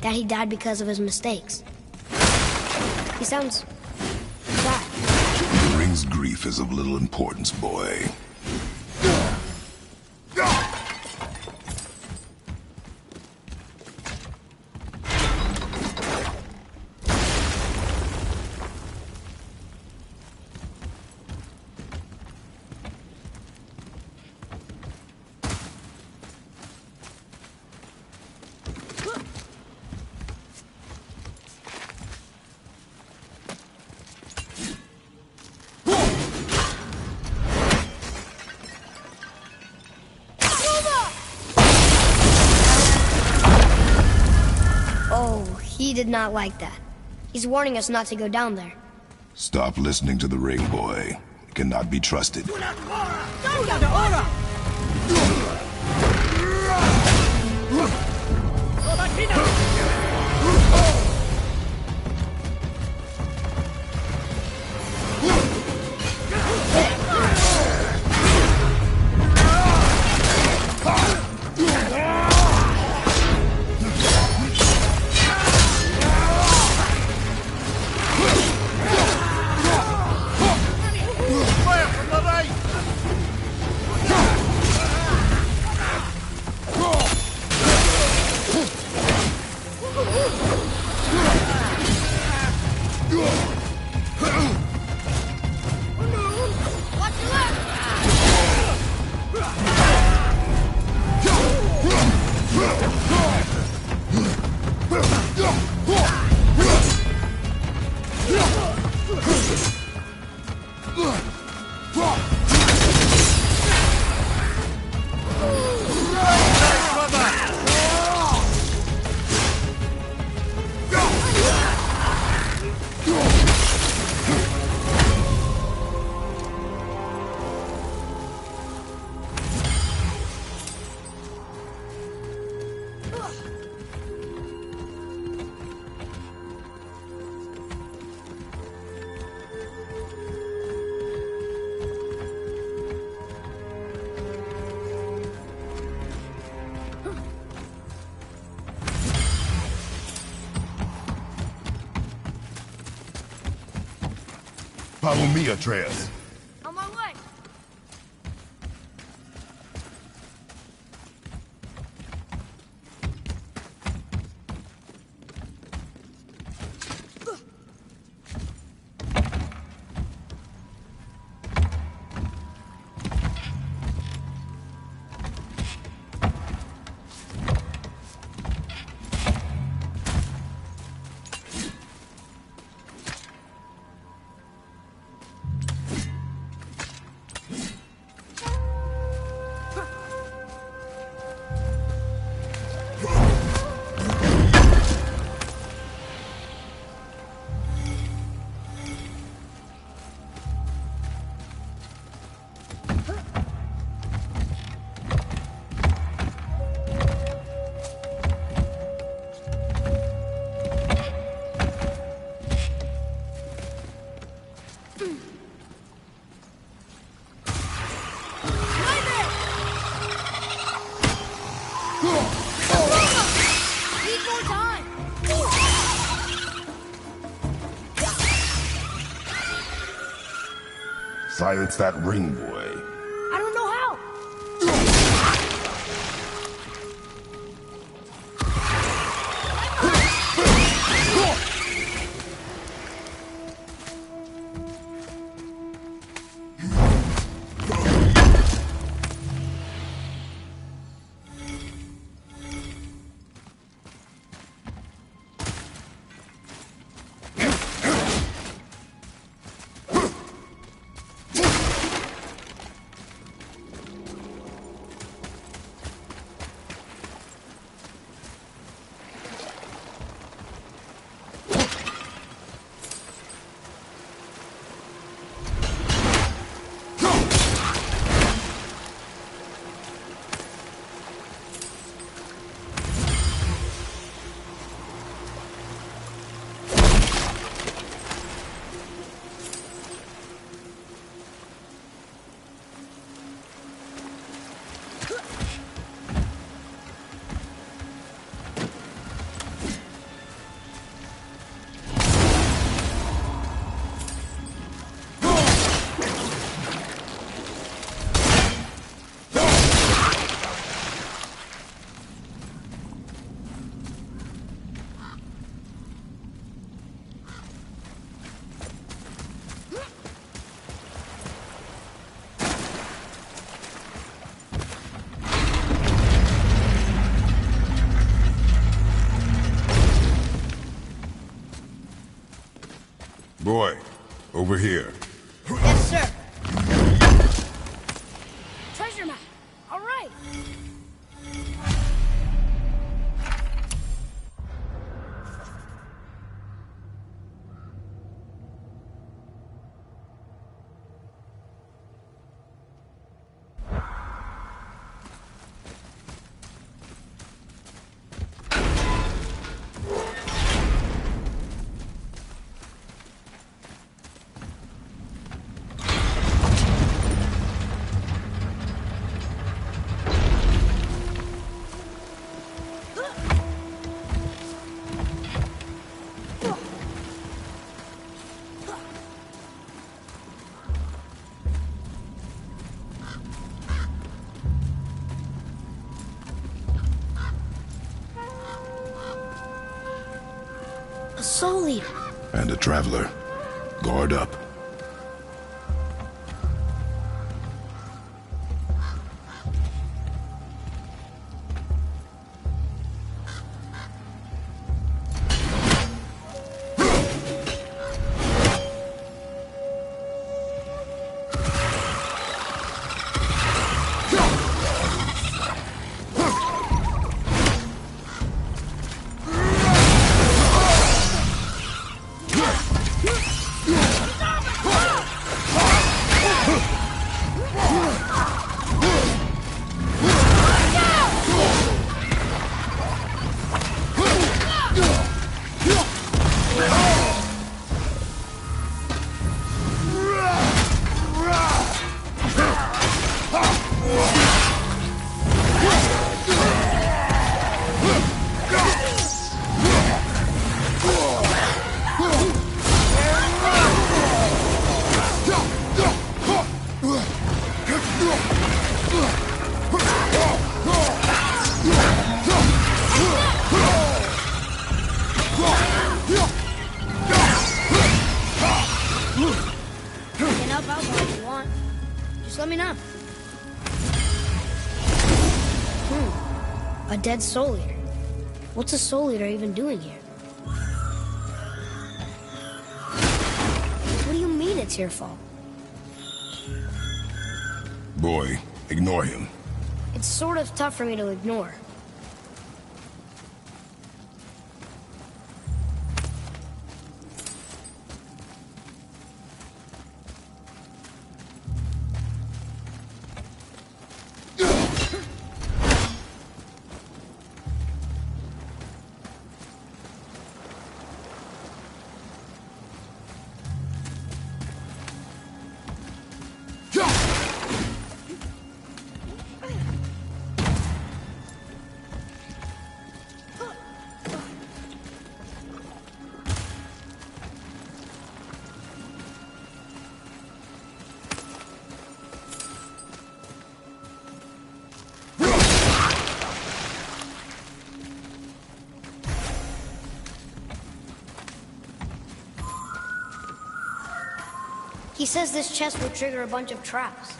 That he died because of his mistakes. He sounds sad. The ring's grief is of little importance, boy. He did not like that. He's warning us not to go down there. Stop listening to the ring, boy. It cannot be trusted. Follow me, Atreus. On my way. Silence that ring, boy. I don't know how. Boy, over here. Yes, sir. Treasure map. All right. A soul eater. And a traveler. Guard up. Can help out if you want. Just let me know. A dead soul eater. What's a soul eater even doing here? What do you mean it's your fault? Boy, ignore him. It's sort of tough for me to ignore. He says this chest will trigger a bunch of traps.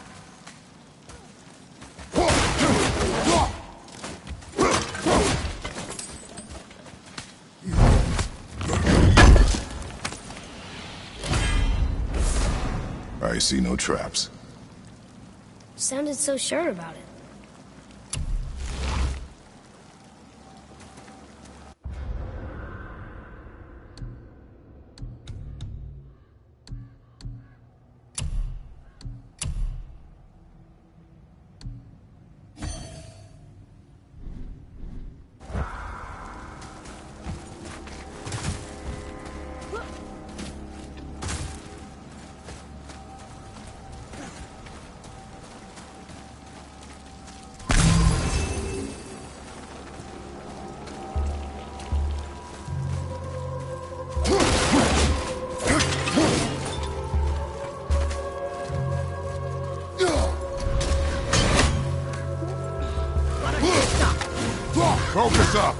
I see no traps. Sounded so sure about it. Focus up!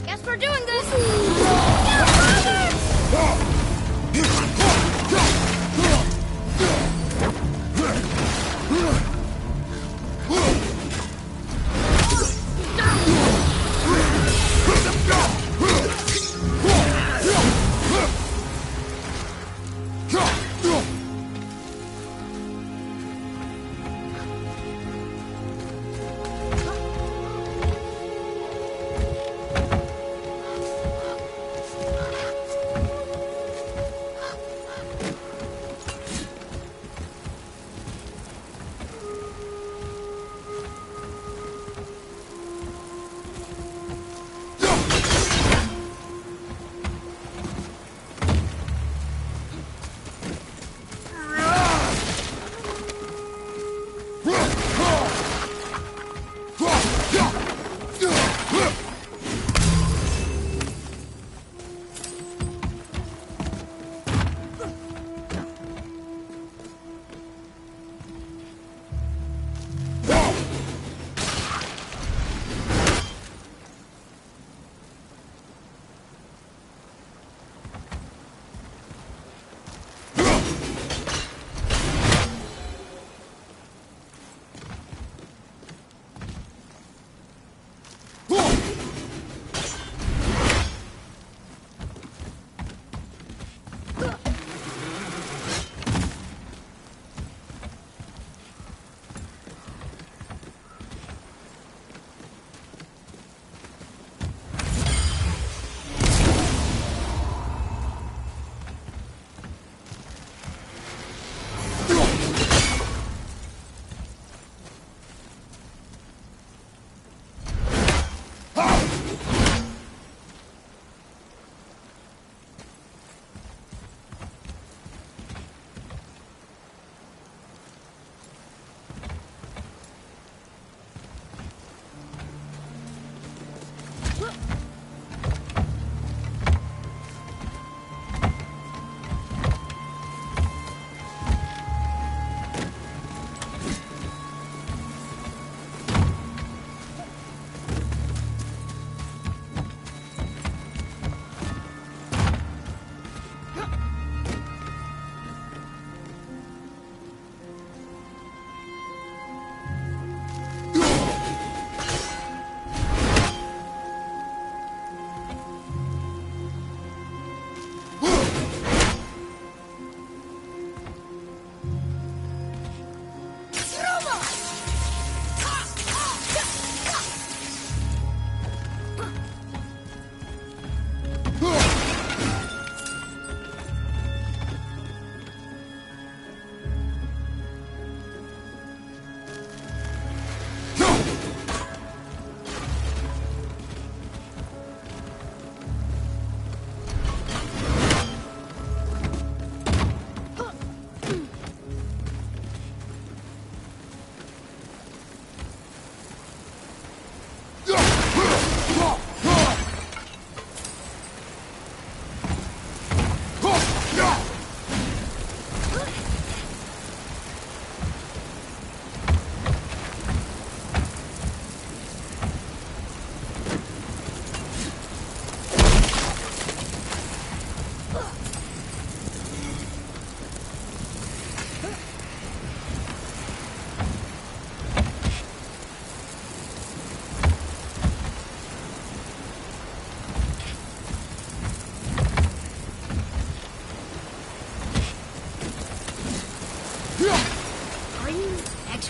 Guess we're doing this!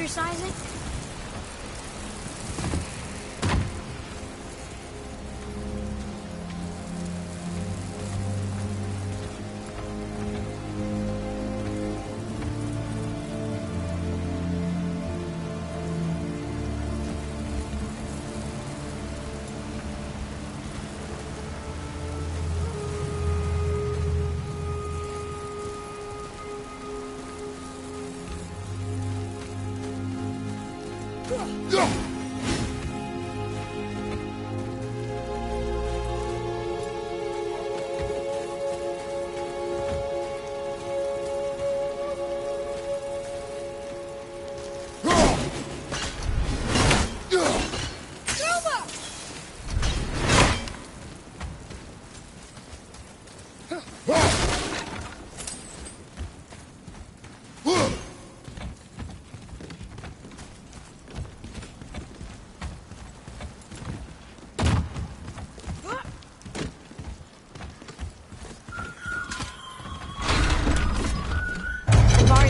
exercising?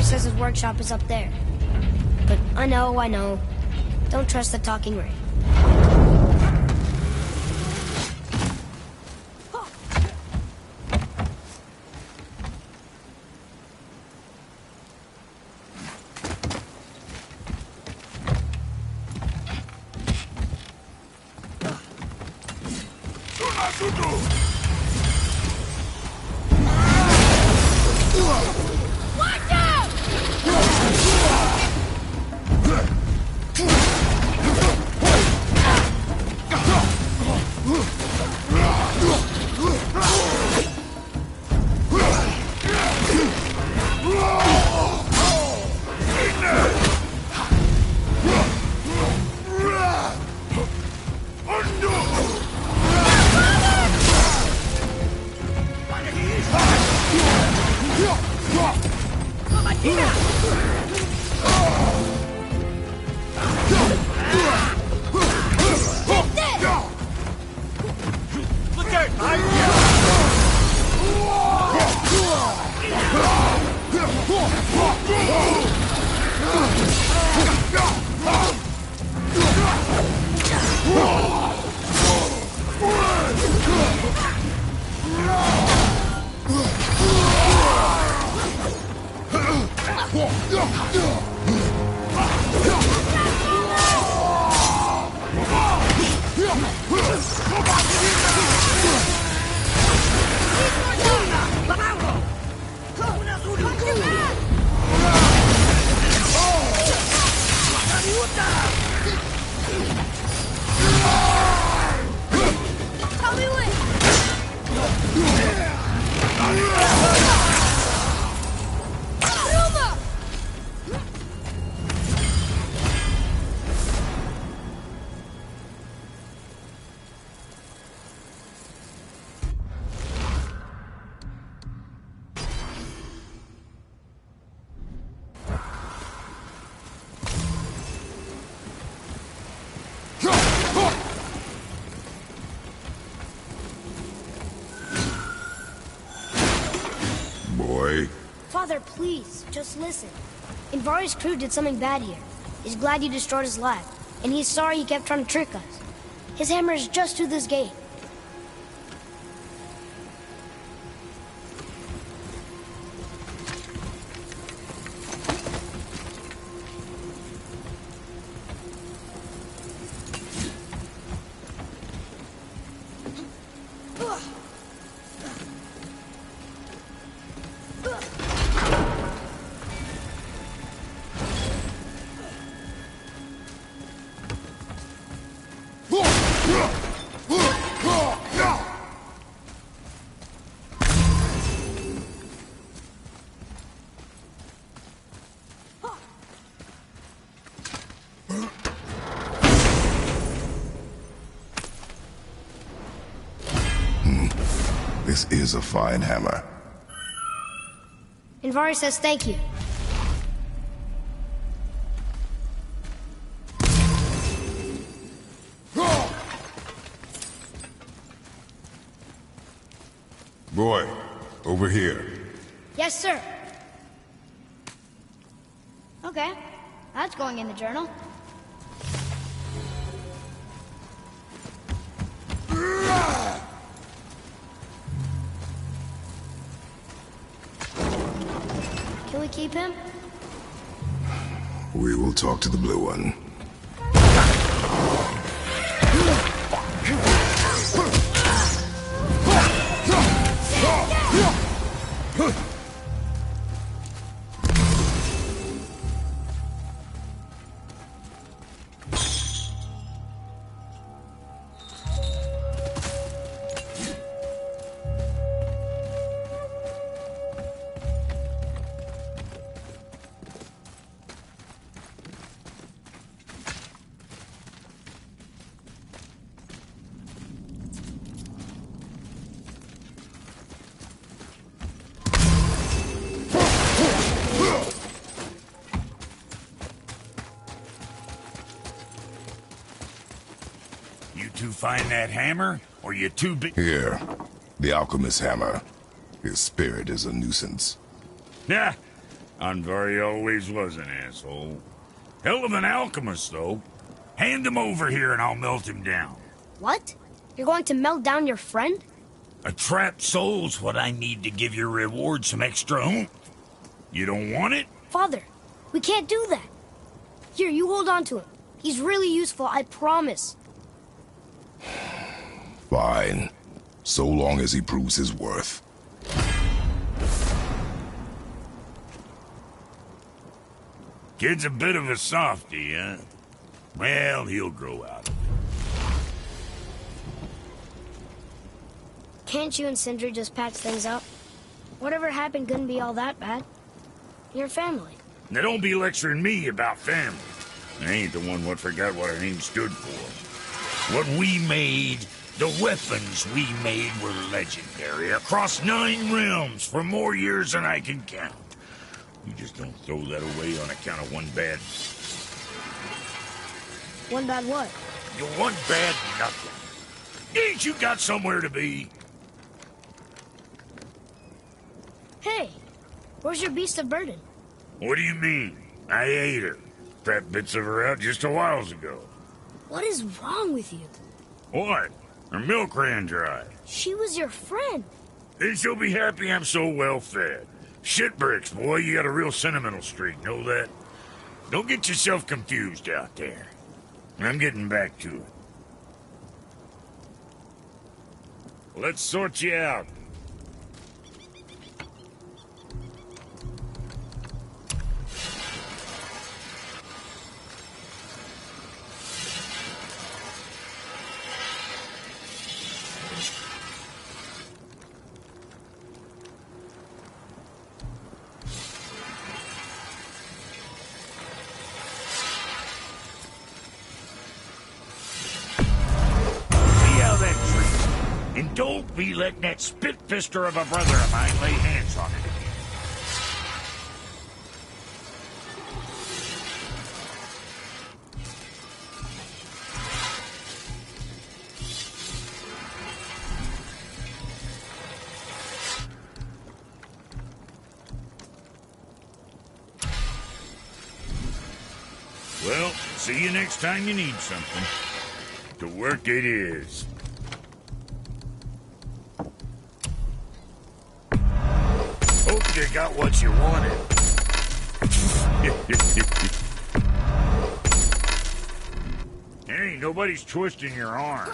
Says his workshop is up there. But I know. Don't trust the talking ring. Father, please, just listen. Invari's crew did something bad here. He's glad you destroyed his lab, and he's sorry he kept trying to trick us. His hammer is just through this gate. This is a fine hammer. Invari says thank you. Boy, over here. Yes, sir. Okay. That's going in the journal. Can we keep him? We will talk to the Blue One. You two find that hammer, or you too big? Here, the alchemist's hammer. His spirit is a nuisance. Nah, Andvari always was an asshole. Hell of an alchemist, though. Hand him over here and I'll melt him down. What? You're going to melt down your friend? A trapped soul's what I need to give your reward some extra oomph. You don't want it? Father, we can't do that. Here, you hold on to him. He's really useful, I promise. Fine. So long as he proves his worth. Kid's a bit of a softy, huh? Well, he'll grow out of it. Can't you and Sindri just patch things up? Whatever happened couldn't be all that bad. Your family. Now don't be lecturing me about family. I ain't the one what forgot what our name stood for. What we made, the weapons we made were legendary across 9 realms for more years than I can count. You just don't throw that away on account of one bad... One bad what? You one bad nothing. Ain't you got somewhere to be? Hey, where's your beast of burden? What do you mean? I ate her. Trapped bits of her out just a while ago. What is wrong with you? What? Her milk ran dry. She was your friend. Then she'll be happy I'm so well fed. Shit bricks, boy, you got a real sentimental streak, know that? Don't get yourself confused out there. I'm getting back to it. Let's sort you out. And don't be letting that spit-fister of a brother of mine lay hands on it again. Well, see you next time you need something. To work it is. Hope you got what you wanted. Hey, nobody's twisting your arm.